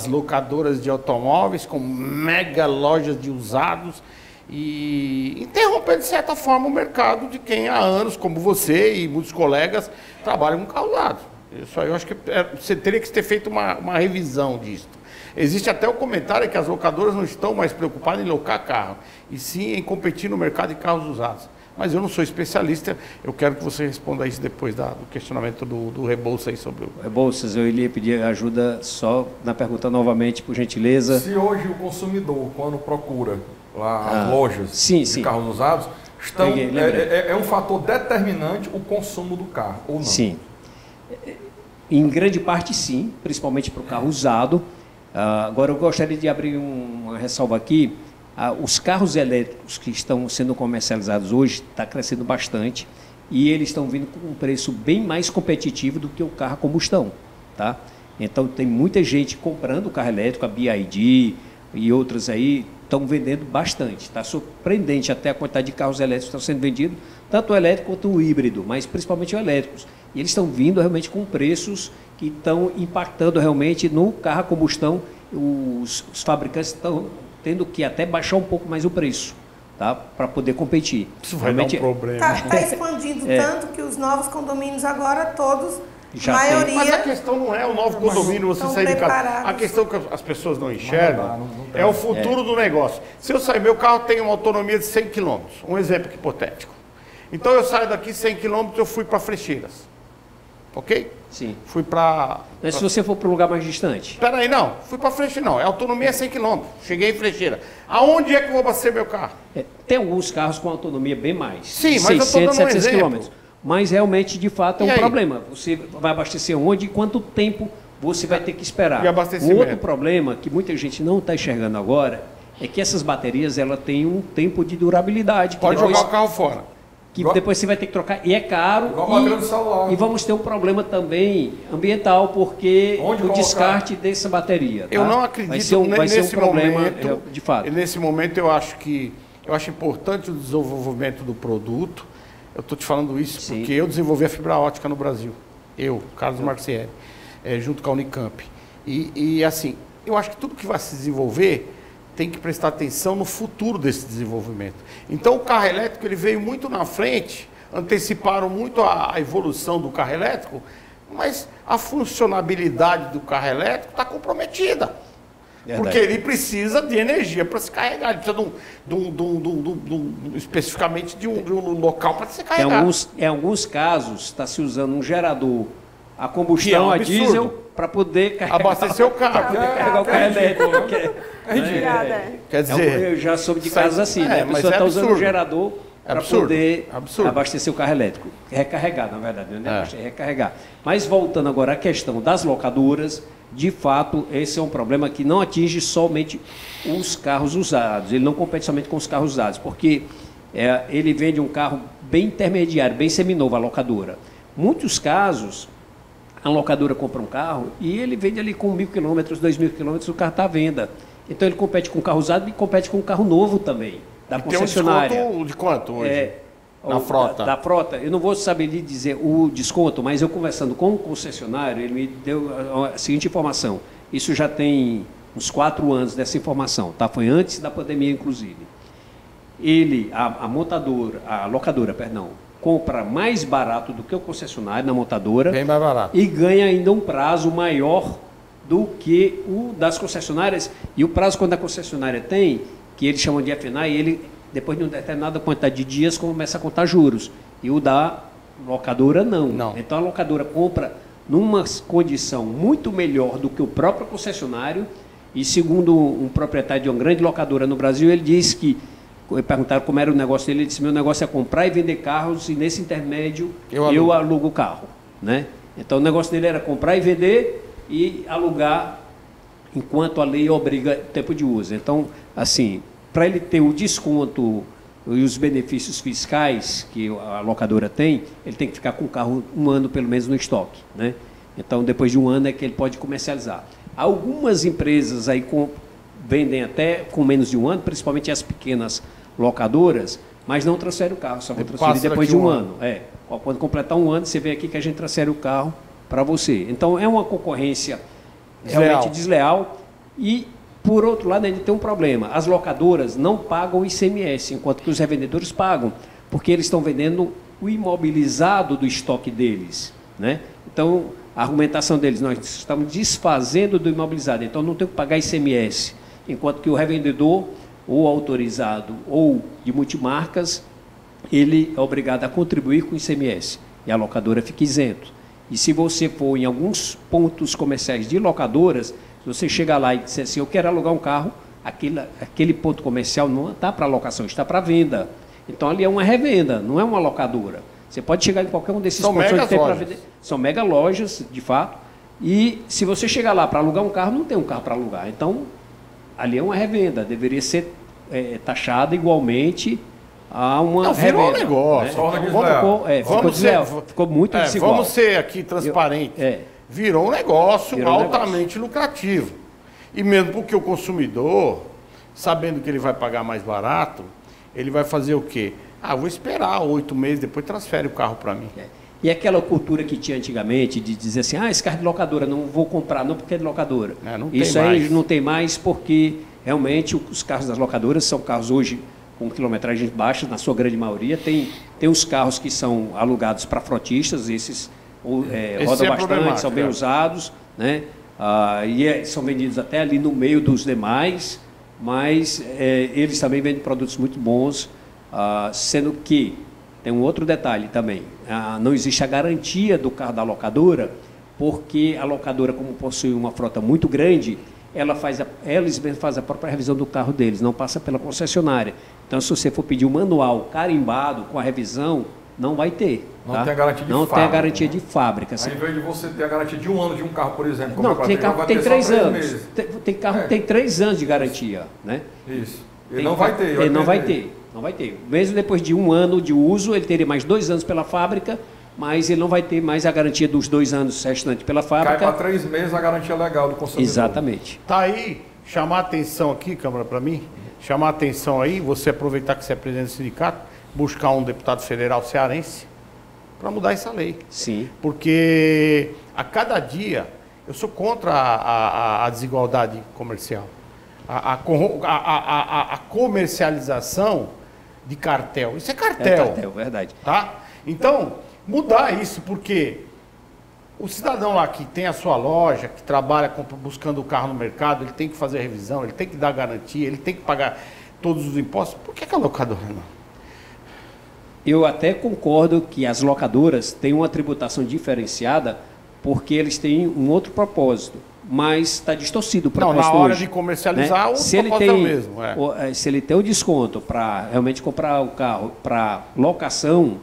locadoras de automóveis com mega lojas de usados e interrompendo de certa forma o mercado de quem há anos, como você e muitos colegas, trabalham com carro usado. Isso aí eu acho que você teria que ter feito uma revisão disso. Existe até o comentário que as locadoras não estão mais preocupadas em locar carro, e sim em competir no mercado de carros usados. Mas eu não sou especialista, eu quero que você responda isso depois do questionamento do Rebouças aí sobre o... Rebouças, eu iria pedir ajuda só na pergunta novamente, por gentileza. Se hoje o consumidor, quando procura lá as lojas de carros usados, é um fator determinante o consumo do carro, ou não? Sim. Em grande parte, sim, principalmente para o carro usado. Agora, eu gostaria de abrir uma ressalva aqui. Os carros elétricos que estão sendo comercializados hoje está crescendo bastante e eles estão vindo com um preço bem mais competitivo do que o carro a combustão, tá? Então, tem muita gente comprando o carro elétrico, a BYD e outras aí estão vendendo bastante. Está surpreendente até a quantidade de carros elétricos que estão sendo vendidos, tanto o elétrico quanto o híbrido, mas principalmente o elétricos. E eles estão vindo realmente com preços que estão impactando realmente no carro a combustão. Os fabricantes estão tendo que até baixar um pouco mais o preço, tá? Para poder competir. Isso vai dar um problema. Está expandindo tanto que os novos condomínios agora todos, já maioria... tem. Mas a questão não é o novo condomínio, você sair de casa. A questão que as pessoas não enxergam é o futuro do negócio. Se eu sair, meu carro tem uma autonomia de 100 km, um exemplo hipotético. Então eu saio daqui 100 km, eu fui para Frecheiras. Ok? Sim. Fui para... Mas se você for para um lugar mais distante? Espera aí, não. Fui para Frecheiras, não. A autonomia é 100 km. Cheguei em Frecheira. Aonde é que eu vou abastecer meu carro? Tem alguns carros com autonomia bem mais. Sim, mas 600, eu estou dando um 700 exemplo. quilômetros. Mas realmente, de fato, é um problema. Você vai abastecer onde e quanto tempo você vai ter que esperar. E abastecimento. Um outro problema que muita gente não está enxergando agora é que essas baterias ela têm um tempo de durabilidade. Pode jogar o carro fora. Que depois você vai ter que trocar, e é caro, e vamos ter um problema também ambiental, porque o descarte dessa bateria. Tá? Eu não acredito vai ser um problema, momento, de fato. Nesse momento eu acho importante o desenvolvimento do produto. Eu estou te falando isso porque eu desenvolvi a fibra ótica no Brasil. Eu, Carlos Marcieri, junto com a Unicamp. E assim, eu acho que tudo que vai se desenvolver tem que prestar atenção no futuro desse desenvolvimento. Então o carro elétrico ele veio muito na frente, anteciparam muito a evolução do carro elétrico, mas a funcionabilidade do carro elétrico está comprometida. Verdade. Porque ele precisa de energia para se carregar, ele precisa especificamente de um local para se carregar. Em alguns casos está se usando um gerador a combustão, a diesel, para poder abastecer o carro. Para poder carregar o carro elétrico. Quer dizer, eu já soube de casos assim, né? A pessoa está usando um gerador para poder abastecer o carro elétrico. Recarregar, na verdade, né? Recarregar. Mas voltando agora à questão das locadoras, de fato, esse é um problema que não atinge somente os carros usados. Ele não compete somente com os carros usados, porque ele vende um carro bem intermediário, bem seminovo, a locadora. Muitos casos, a locadora compra um carro e ele vende ali com 1.000 km, 2.000 km, o carro está à venda. Então ele compete com o carro usado e compete com o carro novo também, da concessionária. Tem um desconto de quanto hoje? Na frota? Da frota, eu não vou saber lhe dizer o desconto, mas eu conversando com o concessionário, ele me deu a seguinte informação. Isso já tem uns 4 anos dessa informação, tá? Foi antes da pandemia, inclusive. A locadora, compra mais barato do que o concessionário na montadora. Bem mais barato. E ganha ainda um prazo maior do que o das concessionárias. E o prazo quando a concessionária tem, que eles chamam de FNA, e ele, depois de uma determinada quantidade de dias, começa a contar juros. E o da locadora, não. Então, a locadora compra numa condição muito melhor do que o próprio concessionário. E segundo um proprietário de uma grande locadora no Brasil, ele disse que, perguntaram como era o negócio dele, ele disse: meu negócio é comprar e vender carros e nesse intermédio eu alugo o carro, né? Então o negócio dele era comprar e vender e alugar enquanto a lei obriga o tempo de uso. Então, assim, para ele ter o desconto e os benefícios fiscais que a locadora tem, ele tem que ficar com o carro um ano pelo menos no estoque, né? Então, depois de um ano é que ele pode comercializar. Algumas empresas aí vendem até com menos de um ano, principalmente as pequenas locadoras, mas não transferem o carro, só vão transferir depois de um ano. Quando completar um ano, você vem aqui que a gente transfere o carro para você. Então, é uma concorrência realmente desleal. E, por outro lado, ainda tem um problema. As locadoras não pagam ICMS, enquanto que os revendedores pagam, porque eles estão vendendo o imobilizado do estoque deles, né? Então, a argumentação deles: nós estamos desfazendo do imobilizado, então não tem que pagar ICMS, enquanto que o revendedor, ou autorizado, ou de multimarcas, ele é obrigado a contribuir com o ICMS, e a locadora fica isento. E se você for em alguns pontos comerciais de locadoras, se você chegar lá e disser assim: eu quero alugar um carro, aquele ponto comercial não está para locação, está para venda. Então, ali é uma revenda, não é uma locadora. Você pode chegar em qualquer um desses pontos onde tem para vender. São mega lojas, de fato. E se você chegar lá para alugar um carro, não tem um carro para alugar. Então, ali é uma revenda. Deveria ser taxada igualmente a uma revenda. Virou um negócio. Né? Ficou muito desigual. Vamos ser aqui transparentes. Virou um negócio altamente lucrativo. E mesmo porque o consumidor, sabendo que ele vai pagar mais barato, ele vai fazer o quê? Vou esperar 8 meses, depois transfere o carro para mim. E aquela cultura que tinha antigamente de dizer assim: esse carro é de locadora, não vou comprar, não porque é de locadora. Isso aí não tem mais, porque realmente os carros das locadoras são carros hoje com quilometragem baixa, na sua grande maioria. Tem os carros que são alugados para frotistas, esses rodam bastante, são bem usados, né? São vendidos até ali no meio dos demais, mas eles também vendem produtos muito bons, sendo que tem um outro detalhe também: não existe a garantia do carro da locadora, porque a locadora, como possui uma frota muito grande, eles mesmos fazem a própria revisão do carro deles, não passa pela concessionária. Então, se você for pedir um manual carimbado com a revisão, não vai ter. Não tem a garantia de fábrica. Não tem a garantia de fábrica. Ao invés de você ter a garantia de um ano de um carro, por exemplo. Não, tem carro que tem 3 anos. Tem carro que tem 3 anos de garantia, né? Isso. Ele não vai ter. Ele não vai ter. Não vai ter. Mesmo depois de 1 ano de uso, ele teria mais 2 anos pela fábrica, mas ele não vai ter mais a garantia dos 2 anos restantes pela fábrica. Cai para 3 meses a garantia legal do consumidor. Exatamente. Tá aí, chamar a atenção aqui, câmera, para mim, chamar a atenção aí, você aproveitar que você é presidente do sindicato, buscar um deputado federal cearense para mudar essa lei. Sim. Porque a cada dia, eu sou contra a desigualdade comercial. A comercialização de cartel. Isso é cartel. É cartel, verdade. Tá? Então, mudar isso, porque o cidadão lá que tem a sua loja, que trabalha buscando o carro no mercado, ele tem que fazer revisão, ele tem que dar garantia, ele tem que pagar todos os impostos. Por que a locadora não? Eu até concordo que as locadoras têm uma tributação diferenciada porque eles têm um outro propósito, mas está distorcido o propósito. Não, na hora hoje, de comercializar, né? o propósito é o mesmo. Se ele tem o desconto para realmente comprar o carro para locação,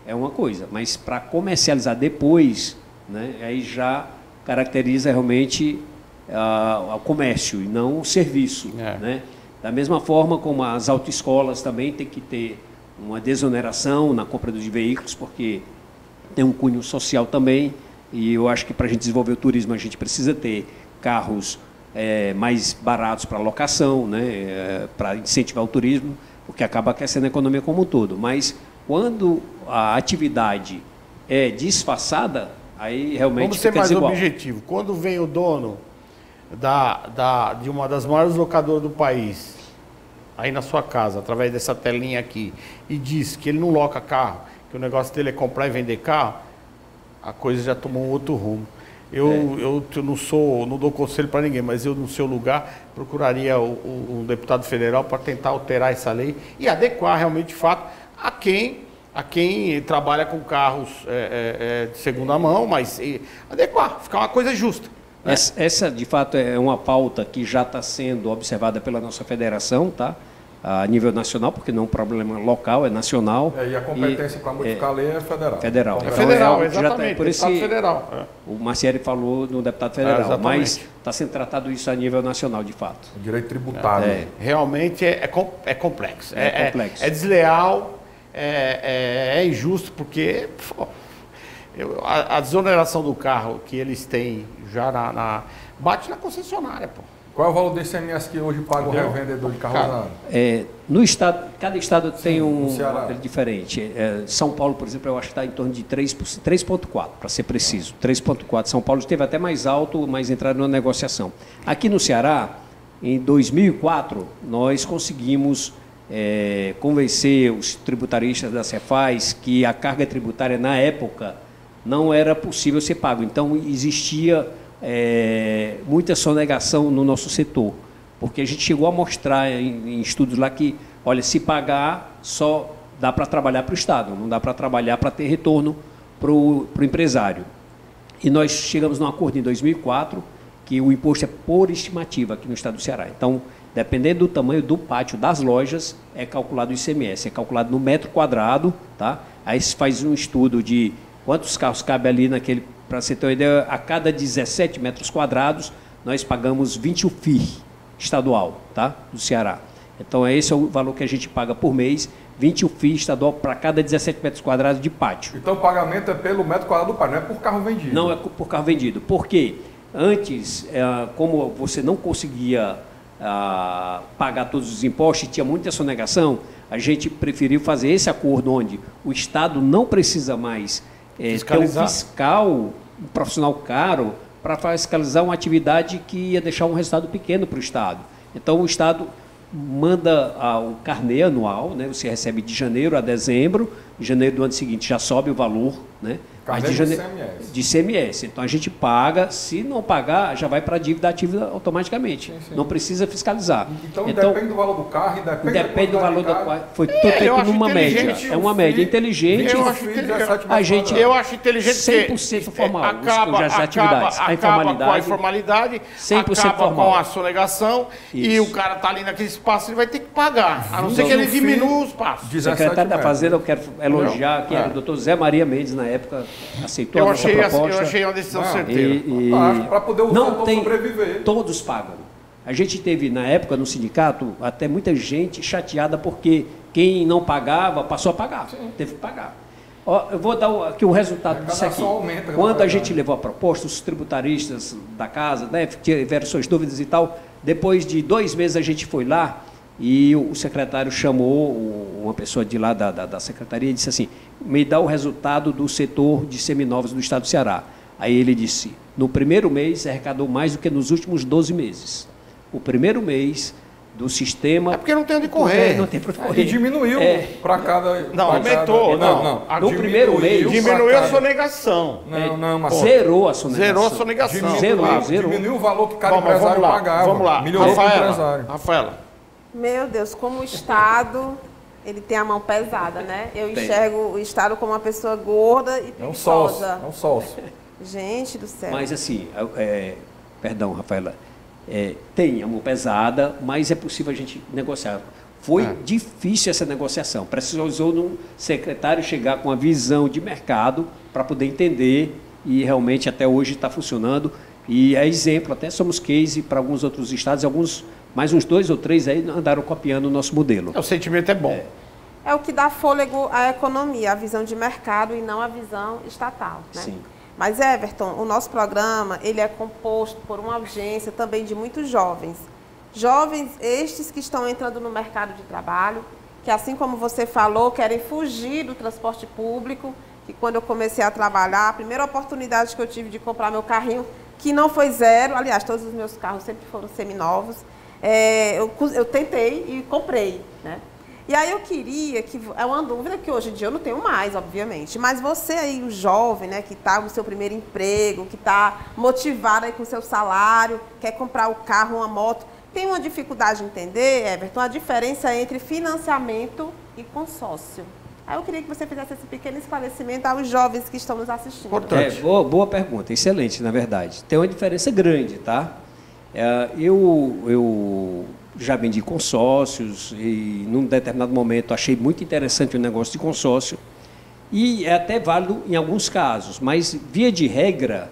é uma coisa, mas para comercializar depois, né, aí já caracteriza realmente o comércio e não o serviço. Né? Da mesma forma como as autoescolas também têm que ter uma desoneração na compra dos veículos, porque tem um cunho social também, e eu acho que para a gente desenvolver o turismo a gente precisa ter carros mais baratos para locação, né, para incentivar o turismo, porque acaba aquecendo a economia como um todo. Mas quando a atividade é disfarçada, aí realmente fica desigual. Vamos ser mais objetivo. Quando vem o dono de uma das maiores locadoras do país, aí na sua casa, através dessa telinha aqui, e diz que ele não loca carro, que o negócio dele é comprar e vender carro, a coisa já tomou um outro rumo. Eu não dou conselho para ninguém, mas eu, no seu lugar, procuraria um deputado federal para tentar alterar essa lei e adequar realmente, de fato, a quem a quem trabalha com carros de segunda mão, mas adequar, ficar uma coisa justa. Essa, de fato, é uma pauta que já está sendo observada pela nossa federação, tá? A nível nacional, porque não é um problema local, é nacional. E a competência para modificar a lei é federal. Federal. É federal, então, exatamente. Por isso, federal. o Marcieri falou no deputado federal, mas está sendo tratado isso a nível nacional, de fato. O direito tributário. Realmente é complexo. Complexo. É desleal, é injusto, porque a desoneração do carro que eles têm já bate na concessionária, pô. Qual é o valor do ICMS que hoje paga o revendedor de carro usado? No estado, cada estado tem um Ceará. diferente. São Paulo, por exemplo, eu acho que está em torno de 3,4, para ser preciso. 3,4. São Paulo esteve até mais alto, mas entraram na negociação. Aqui no Ceará, em 2004, nós conseguimos convencer os tributaristas da Cefaz que a carga tributária, na época, não era possível ser pago. Então, existia muita sonegação no nosso setor, porque a gente chegou a mostrar em estudos lá que, olha, se pagar, só dá para trabalhar para o Estado, não dá para trabalhar para ter retorno para o empresário. E nós chegamos num acordo em 2004, que o imposto é por estimativa aqui no Estado do Ceará. Então, dependendo do tamanho do pátio das lojas, é calculado o ICMS, é calculado no metro quadrado, tá? Aí se faz um estudo de quantos carros cabem ali naquele. Para você ter uma ideia, a cada 17 metros quadrados, nós pagamos 20 UFIR estadual, tá? Do Ceará. Então, esse é o valor que a gente paga por mês, 20 UFIR estadual para cada 17 metros quadrados de pátio. Então, o pagamento é pelo metro quadrado do pátio, não é por carro vendido? Não é por carro vendido. Por quê? Antes, como você não conseguia pagar todos os impostos e tinha muita sonegação, a gente preferiu fazer esse acordo onde o Estado não precisa mais ter um fiscal, um profissional caro, para fiscalizar uma atividade que ia deixar um resultado pequeno para o Estado. Então, o Estado manda o carnê anual, né? Você recebe de janeiro a dezembro, em janeiro do ano seguinte já sobe o valor, né? Carnê de ICMS. De ICMS. Então, a gente paga, se não pagar, já vai para a dívida ativa automaticamente. Sim. Não precisa fiscalizar. Então, depende do valor do carro, depende do valor do carro. Foi tudo feito numa média. É uma média inteligente. Eu acho inteligente 100% formal. Acaba com a informalidade, 100% acaba formal. com a sonegação. Isso. E o cara está ali naquele espaço, ele vai ter que pagar. A não ser que ele diminua o espaço. O secretário da Fazenda, eu quero elogiar, que era o doutor Zé Maria Mendes, na época, aceitou a nossa proposta. Eu achei uma decisão certeira. Para poder o setor sobreviver. Todos pagam. A gente teve, na época, no sindicato, até muita gente chateada porque quem não pagava passou a pagar. Sim. Teve que pagar. Ó, eu vou dar aqui o resultado disso aqui. Quando a gente levou a proposta, os tributaristas da casa, né, tiveram suas dúvidas e tal, depois de 2 meses a gente foi lá e o secretário chamou uma pessoa de lá da secretaria e disse assim, me dá o resultado do setor de seminovos do Estado do Ceará. Aí ele disse, no primeiro mês arrecadou mais do que nos últimos 12 meses. O primeiro mês do sistema... É porque não tem onde correr. Não tem para onde correr. E diminuiu para cada... Não, aumentou. No primeiro mês... Diminuiu a sonegação. Não, mas... Zerou a sonegação. Zerou a sonegação. Zerou. Diminuiu o valor que cada empresário pagava. Vamos lá. Melhorou o empresário. Rafaela. Meu Deus, como o Estado, ele tem a mão pesada, né? Eu enxergo o Estado como uma pessoa gorda e preguiçosa. É um sócio. Gente do céu. Mas assim, perdão, Rafaela, tem a mão pesada, mas é possível a gente negociar. Foi difícil essa negociação. Precisou um secretário chegar com uma visão de mercado para poder entender e realmente até hoje está funcionando. E é exemplo, até somos case para alguns outros estados, mais uns 2 ou 3 aí andaram copiando o nosso modelo. O sentimento é bom. É o que dá fôlego à economia, a visão de mercado e não a visão estatal, né? Sim. Mas, Everton, o nosso programa ele é composto por uma audiência também de muitos jovens. Jovens estes que estão entrando no mercado de trabalho, que assim como você falou, querem fugir do transporte público, que quando eu comecei a trabalhar, a primeira oportunidade que eu tive de comprar meu carrinho, que não foi zero, aliás, todos os meus carros sempre foram seminovos, eu tentei e comprei, né? E aí eu queria, é uma dúvida que hoje em dia eu não tenho mais, obviamente, mas você aí, o jovem, né, que está no seu primeiro emprego, que está motivado aí com o seu salário, quer comprar o carro, uma moto, tem uma dificuldade de entender, Everton, a diferença entre financiamento e consórcio. Aí eu queria que você fizesse esse pequeno esclarecimento aos jovens que estão nos assistindo. Importante. Boa pergunta, excelente, na verdade. Tem uma diferença grande, tá? Eu já vendi consórcios e, num determinado momento, achei muito interessante o negócio de consórcio. E é até válido em alguns casos, mas, via de regra,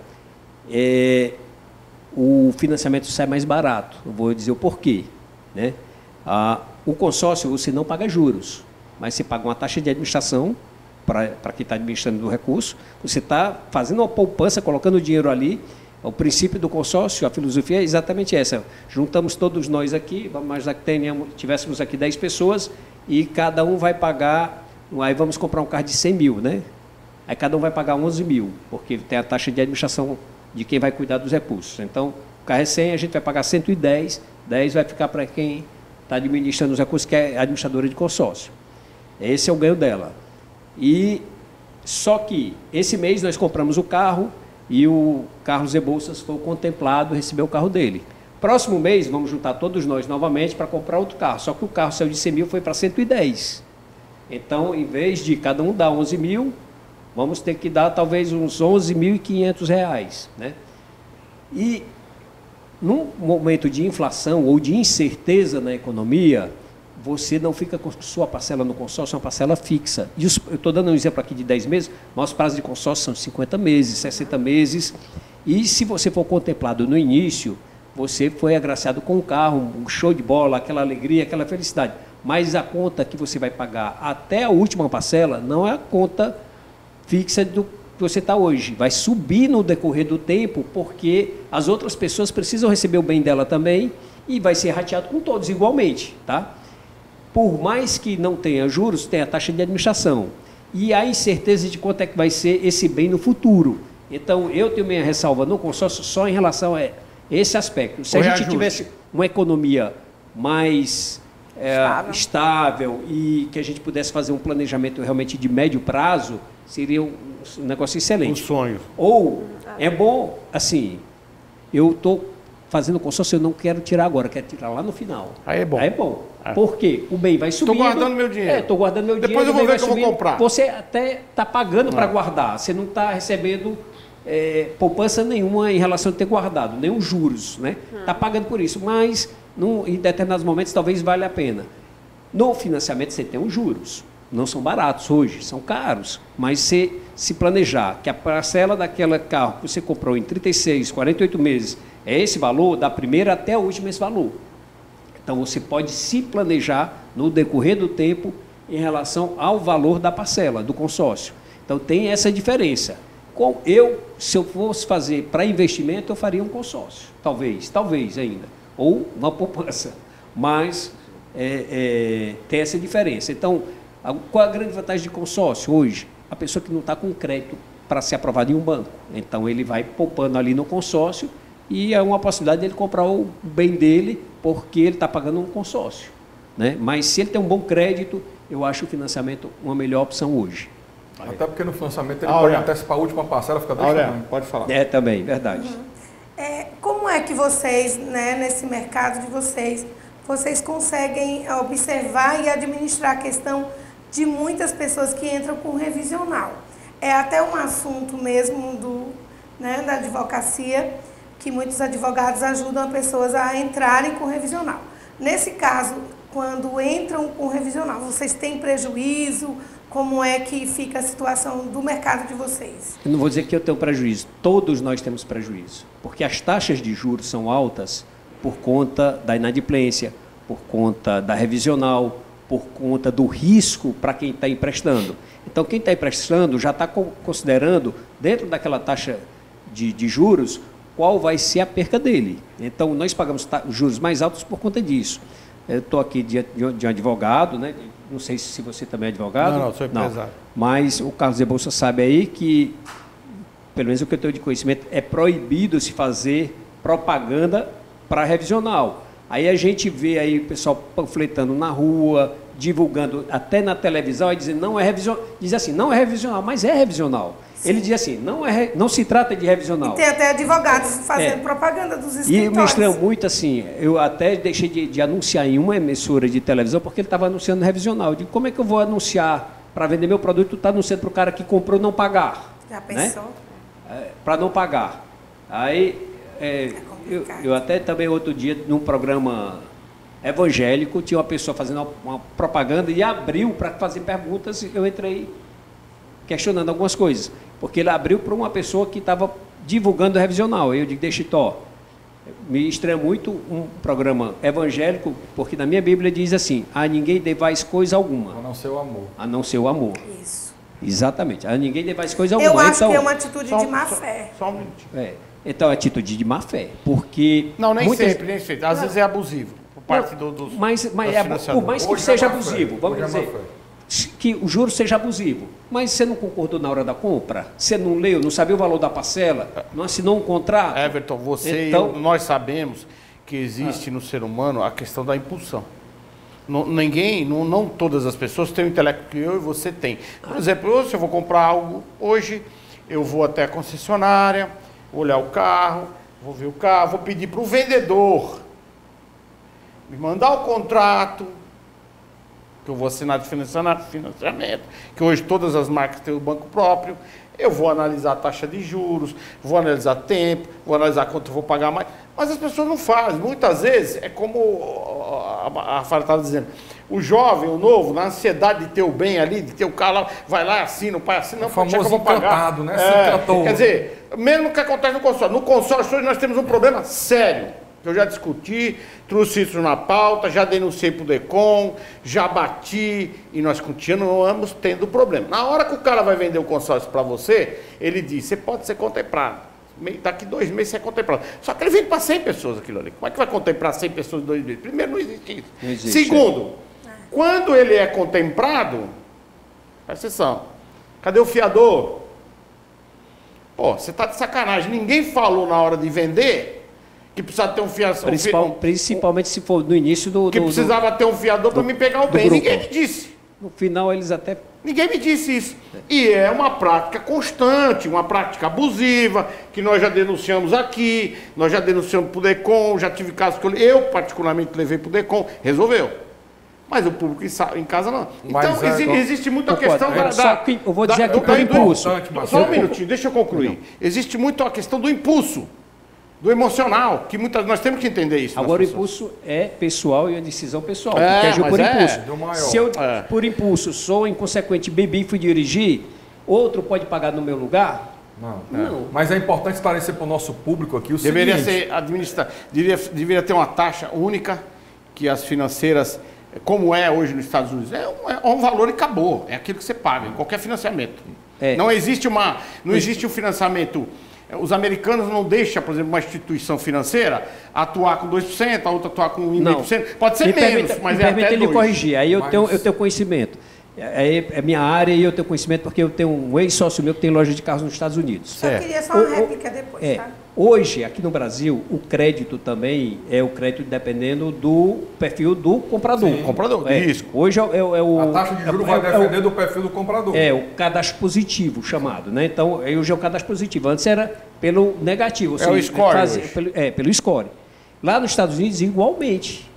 o financiamento sai mais barato. Eu vou dizer o porquê, né? O consórcio, você não paga juros, mas você paga uma taxa de administração para quem está administrando o recurso. Você está fazendo uma poupança, colocando o dinheiro ali. O princípio do consórcio, a filosofia é exatamente essa. Juntamos todos nós aqui, vamos imaginar que tivéssemos aqui 10 pessoas e cada um vai pagar, aí vamos comprar um carro de 100 mil, né? Aí cada um vai pagar 11 mil, porque tem a taxa de administração de quem vai cuidar dos recursos. Então, o carro é 100, a gente vai pagar 110, 10 vai ficar para quem está administrando os recursos, que é a administradora de consórcio. Esse é o ganho dela. E só que esse mês nós compramos o carro e o Carlos Rebouças foi contemplado, recebeu o carro dele. Próximo mês vamos juntar todos nós novamente para comprar outro carro, só que o carro saiu de 100 mil, foi para 110. Então, em vez de cada um dar 11 mil, vamos ter que dar talvez uns R$11.500, né? E num momento de inflação ou de incerteza na economia, você não fica com sua parcela no consórcio, é uma parcela fixa. E eu estou dando um exemplo aqui de 10 meses, nosso prazo de consórcio são 50 meses, 60 meses. E se você for contemplado no início, você foi agraciado com um carro, um show de bola, aquela alegria, aquela felicidade. Mas a conta que você vai pagar até a última parcela não é a conta fixa do que você está hoje. Vai subir no decorrer do tempo, porque as outras pessoas precisam receber o bem dela também e vai ser rateado com todos igualmente, tá? Por mais que não tenha juros, tem a taxa de administração. E a incerteza de quanto é que vai ser esse bem no futuro. Então, eu tenho minha ressalva no consórcio só em relação a esse aspecto. Se a gente tivesse uma economia mais estável e que a gente pudesse fazer um planejamento realmente de médio prazo, seria um negócio excelente. Um sonho. Ou, é bom, assim, eu estou fazendo consórcio, eu não quero tirar agora, quero tirar lá no final. Aí é bom. Aí é bom. Por quê? O bem vai subindo. Estou guardando meu dinheiro. Estou guardando meu dinheiro. Depois eu vou ver o que eu vou comprar. Você até está pagando para guardar. Você não está recebendo poupança nenhuma em relação a ter guardado, nenhum juros, né? Está pagando por isso, mas em determinados momentos talvez valha a pena. No financiamento você tem os juros. Não são baratos hoje, são caros. Mas se planejar que a parcela daquele carro que você comprou em 36, 48 meses é esse valor, da primeira até a última esse valor. Então, você pode se planejar no decorrer do tempo em relação ao valor da parcela, do consórcio. Então, tem essa diferença. Se eu fosse fazer para investimento, eu faria um consórcio. Talvez ainda. Ou uma poupança. Mas tem essa diferença. Então, qual a grande vantagem de consórcio hoje? A pessoa que não está com crédito para ser aprovado em um banco. Então, ele vai poupando ali no consórcio e é uma possibilidade dele comprar o bem dele porque ele está pagando um consórcio, né? Mas se ele tem um bom crédito, eu acho o financiamento uma melhor opção hoje. Até porque no financiamento ele pode antecipar a última parcela, fica deixando. Pode falar. Também, verdade. Como é que vocês, né, nesse mercado de vocês conseguem observar e administrar a questão de muitas pessoas que entram com revisional? É até um assunto mesmo da advocacia, que muitos advogados ajudam as pessoas a entrarem com revisional. Nesse caso, quando entram com revisional, vocês têm prejuízo? Como é que fica a situação do mercado de vocês? Eu não vou dizer que eu tenho prejuízo. Todos nós temos prejuízo. Porque as taxas de juros são altas por conta da inadimplência, por conta da revisional, por conta do risco para quem está emprestando. Então, quem está emprestando já está considerando, dentro daquela taxa de juros, qual vai ser a perca dele. Então, nós pagamos juros mais altos por conta disso. Eu estou aqui de um advogado, né? Não sei se você também é advogado. Não, sou empresário. Não. Mas o Carlos Rebouças sabe aí que, pelo menos o que eu tenho de conhecimento, é proibido se fazer propaganda para revisional. Aí a gente vê aí o pessoal panfletando na rua, divulgando até na televisão, aí dizendo não é revisional. Diz assim, não é revisional, mas é revisional. Sim. Ele diz assim, não se trata de revisional. E tem até advogados fazendo propaganda dos escritórios. E me estranho muito assim, eu até deixei de anunciar em uma emissora de televisão, porque ele estava anunciando revisional. Eu digo, como é que eu vou anunciar para vender meu produto, está no centro para o cara que comprou não pagar. Já pensou? Né? Para não pagar. Aí, eu até também outro dia, num programa evangélico, tinha uma pessoa fazendo uma propaganda e abriu para fazer perguntas, e eu entrei questionando algumas coisas, porque ele abriu para uma pessoa que estava divulgando o revisional. Aí eu digo, deixa Tó, me estranha muito um programa evangélico, porque na minha Bíblia diz assim, a ninguém devais coisa alguma. A não ser o amor. A não ser o amor. Isso. Exatamente, a ninguém devais coisa alguma. Eu acho então, que é uma atitude de má fé. Só um minutinho. Então, é atitude de má fé, porque... Não, nem muitas... sempre, nem sempre. Às vezes é abusivo, por parte dos Mas por mais que Hoje seja é má fé. abusivo, vamos Hoje é má dizer, fé. que o juro seja abusivo, mas você não concordou na hora da compra? Você não leu, não sabia o valor da parcela, não assinou um contrato? Everton, você Então- e eu, nós sabemos que existe no ser humano a questão da impulsão. Não todas as pessoas têm o intelecto que eu e você tem. Por exemplo, hoje, se eu vou comprar algo hoje, eu vou até a concessionária, olhar o carro, vou ver o carro, vou pedir para o vendedor me mandar o contrato, que eu vou assinar de financiamento, que hoje todas as marcas têm o banco próprio. Eu vou analisar a taxa de juros, vou analisar tempo, vou analisar quanto eu vou pagar mais. Mas as pessoas não fazem. Muitas vezes, é como a Fara estava dizendo, o jovem, o novo, na ansiedade de ter o bem ali, de ter o carro lá, vai lá, assina, o pai assina, não, O famoso eu vou pagar. encantado, né? Se encantou. Quer dizer, mesmo que acontece no consórcio. No consórcio hoje nós temos um problema sério, que eu já discuti, trouxe isso na pauta, já denunciei para o DECOM, já bati, e nós continuamos tendo problema. Na hora que o cara vai vender o consórcio para você, ele diz, você pode ser contemplado. Daqui 2 meses você é contemplado. Só que ele vende para 100 pessoas aquilo ali. Como é que vai contemplar 100 pessoas em 2 meses? Primeiro, não existe isso. Não existe, Segundo, quando ele é contemplado, presta atenção, cadê o fiador? Pô, você está de sacanagem. Ninguém falou na hora de vender que precisava ter um fiador. Principalmente se for no início do... Que precisava ter um fiador para me pegar o bem. grupo. Ninguém me disse. No final, eles até... Ninguém me disse isso. E é uma prática constante, uma prática abusiva, que nós já denunciamos aqui, nós já denunciamos para o DECOM, já tive casos que eu particularmente levei para o DECOM, resolveu. Mas o público em casa não. Mas Então, existe muito a questão eu vou dizer aqui por impulso. Só um minutinho, deixa eu concluir. Existe muito a questão do impulso, do emocional, que nós temos que entender isso. Agora o impulso é pessoal e a decisão pessoal, É, porque agiu mas por é impulso. do maior. Se eu, por impulso, sou inconsequente, bebi e fui dirigir, outro pode pagar no meu lugar? Não. Mas é importante esclarecer para o nosso público aqui o Deveria seguinte. ser administrado, deveria ter uma taxa única que as financeiras, como é hoje nos Estados Unidos, é um valor e acabou. É aquilo que você paga em qualquer financiamento. Não existe um financiamento. Os americanos não deixam, por exemplo, uma instituição financeira atuar com 2%, a outra atuar com 1,5%. Pode ser menos, mas é até 2%. Permita ele corrigir, aí eu tenho conhecimento. É minha área e eu tenho conhecimento porque eu tenho um ex-sócio meu que tem loja de carros nos Estados Unidos. Eu queria só uma réplica depois, tá? Hoje, aqui no Brasil, o crédito também é o crédito dependendo do perfil do comprador. Sim, comprador, de risco. Hoje é o... A taxa de juros vai depender do perfil do comprador. É, o cadastro positivo chamado, né? Então, hoje é o cadastro positivo. Antes era pelo negativo. É o score hoje. Pelo score. Lá nos Estados Unidos, igualmente.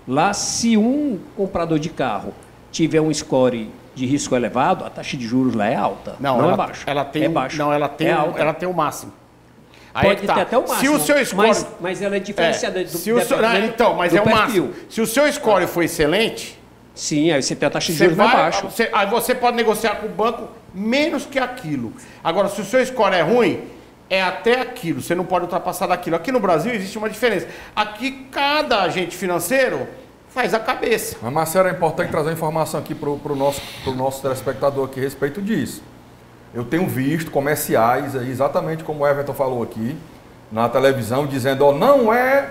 Lá, se um comprador de carro tiver um score de risco elevado, a taxa de juros lá é alta. Não é baixa. Ela tem é baixa. Não, ela tem, alta. ela tem o máximo. Pode ter até o máximo. Se o seu score... mas ela é diferenciada do Então, mas do é o perfil. máximo. Se o seu score for excelente... Sim, aí você tem a taxa de juros mais baixa. Aí você pode negociar com o banco menos que aquilo. Agora, se o seu score é ruim, é até aquilo. Você não pode ultrapassar daquilo. Aqui no Brasil existe uma diferença. Aqui, cada agente financeiro faz a cabeça. Mas, Marcelo, é importante trazer informação aqui para o nosso telespectador aqui a respeito disso. Eu tenho visto comerciais aí, exatamente como o Everton falou aqui, na televisão, dizendo, ó, não é,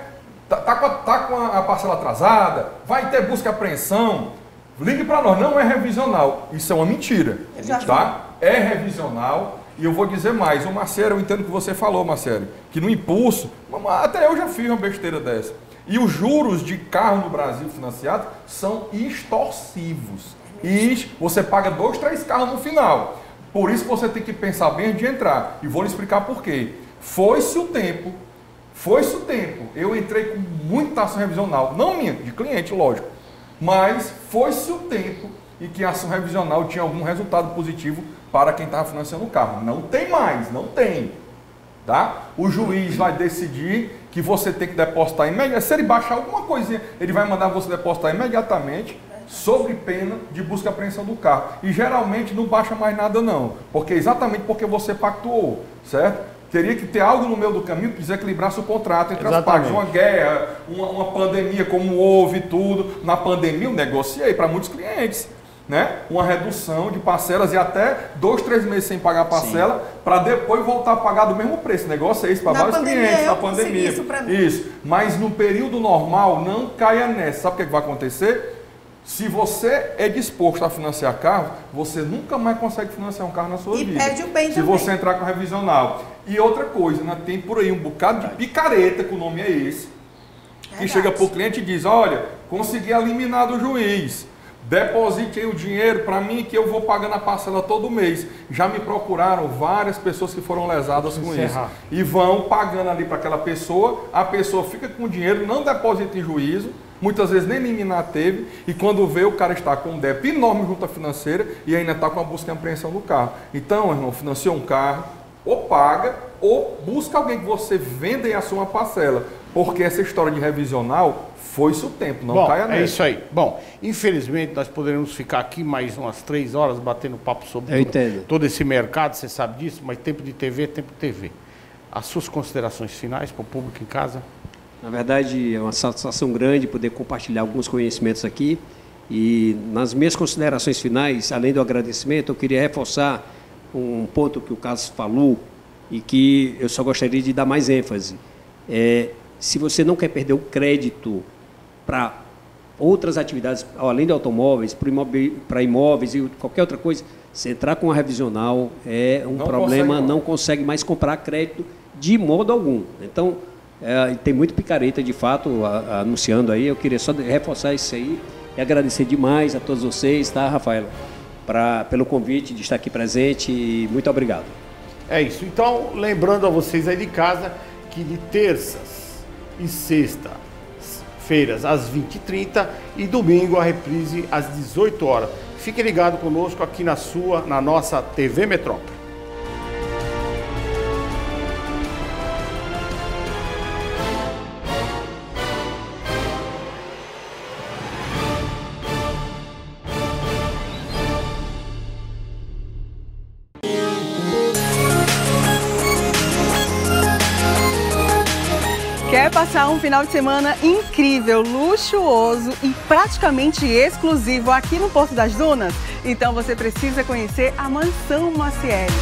tá com a parcela atrasada, vai ter busca e apreensão, ligue para nós, não é revisional. Isso é uma mentira, tá? É revisional. E eu vou dizer mais, o Marcelo, eu entendo o que você falou, Marcelo, que no impulso, até eu já fiz uma besteira dessa. E os juros de carro no Brasil financiado são extorsivos. E você paga 2, 3 carros no final. Por isso você tem que pensar bem antes de entrar. E vou lhe explicar por quê. Foi-se o tempo. Eu entrei com muita ação revisional. Não minha, de cliente, lógico. Mas foi-se o tempo e que a ação revisional tinha algum resultado positivo para quem estava financiando o carro. Não tem mais, não tem. Tá? O juiz vai decidir que você tem que depositar imediatamente. Se ele baixar alguma coisinha, ele vai mandar você depositar imediatamente, sob pena de busca e apreensão do carro. E geralmente não baixa mais nada não, porque exatamente porque você pactuou, certo? Teria que ter algo no meio do caminho que desequilibrasse o contrato entre as partes. Uma guerra, uma pandemia como houve tudo. Na pandemia eu negociei para muitos clientes, né? Uma redução de parcelas e até 2, 3 meses sem pagar a parcela para depois voltar a pagar do mesmo preço. Negócio é isso para vários clientes na pandemia. Isso. Mas no período normal não caia nessa. Sabe o que vai acontecer? Se você é disposto a financiar carro, você nunca mais consegue financiar um carro na sua vida. E perde o bem se também. você entrar com revisional. E outra coisa, né? Tem por aí um bocado de picareta, que o nome é esse, que chega para o cliente e diz, olha, consegui eliminar do juiz, deposite aí o dinheiro para mim que eu vou pagando a parcela todo mês. Já me procuraram várias pessoas que foram lesadas com isso. E vão pagando ali para aquela pessoa, a pessoa fica com o dinheiro, não deposita em juízo, muitas vezes nem liminar teve, e quando vê o cara está com um débito enorme junto à financeira e ainda está com a busca e apreensão do carro. Então, irmão, financiou um carro, ou paga, ou busca alguém que você venda e assuma a parcela. Porque essa história de revisional foi-se o tempo, não caia nessa. É isso aí. Bom, infelizmente nós poderíamos ficar aqui mais umas 3 horas batendo papo sobre todo esse mercado, você sabe disso, mas tempo de TV é tempo de TV. As suas considerações finais para o público em casa? Na verdade, é uma satisfação grande poder compartilhar alguns conhecimentos aqui. E nas minhas considerações finais, além do agradecimento, eu queria reforçar um ponto que o Carlos falou e que eu só gostaria de dar mais ênfase. Se você não quer perder o crédito para outras atividades, além de automóveis, para imóveis e qualquer outra coisa, se entrar com a revisional é um problema, não consegue mais comprar crédito de modo algum. Então, tem muito picareta, de fato, anunciando aí. Eu queria só reforçar isso aí e agradecer demais a todos vocês, tá, Rafaela, pelo convite de estar aqui presente e muito obrigado. É isso. Então, lembrando a vocês aí de casa que de terças e sexta-feiras às 20h30 e domingo a reprise às 18 horas. Fique ligado conosco aqui na nossa TV Metrópole. Quer passar um final de semana incrível, luxuoso e praticamente exclusivo aqui no Porto das Dunas? Então você precisa conhecer a Mansão Macieri.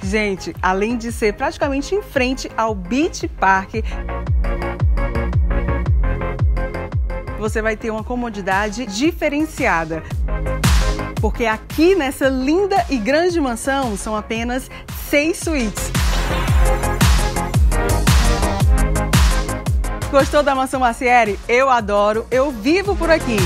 Gente, além de ser praticamente em frente ao Beach Park, você vai ter uma comodidade diferenciada. Porque aqui nessa linda e grande mansão são apenas 6 suítes. Gostou da Mansão Macieri? Eu adoro, eu vivo por aqui.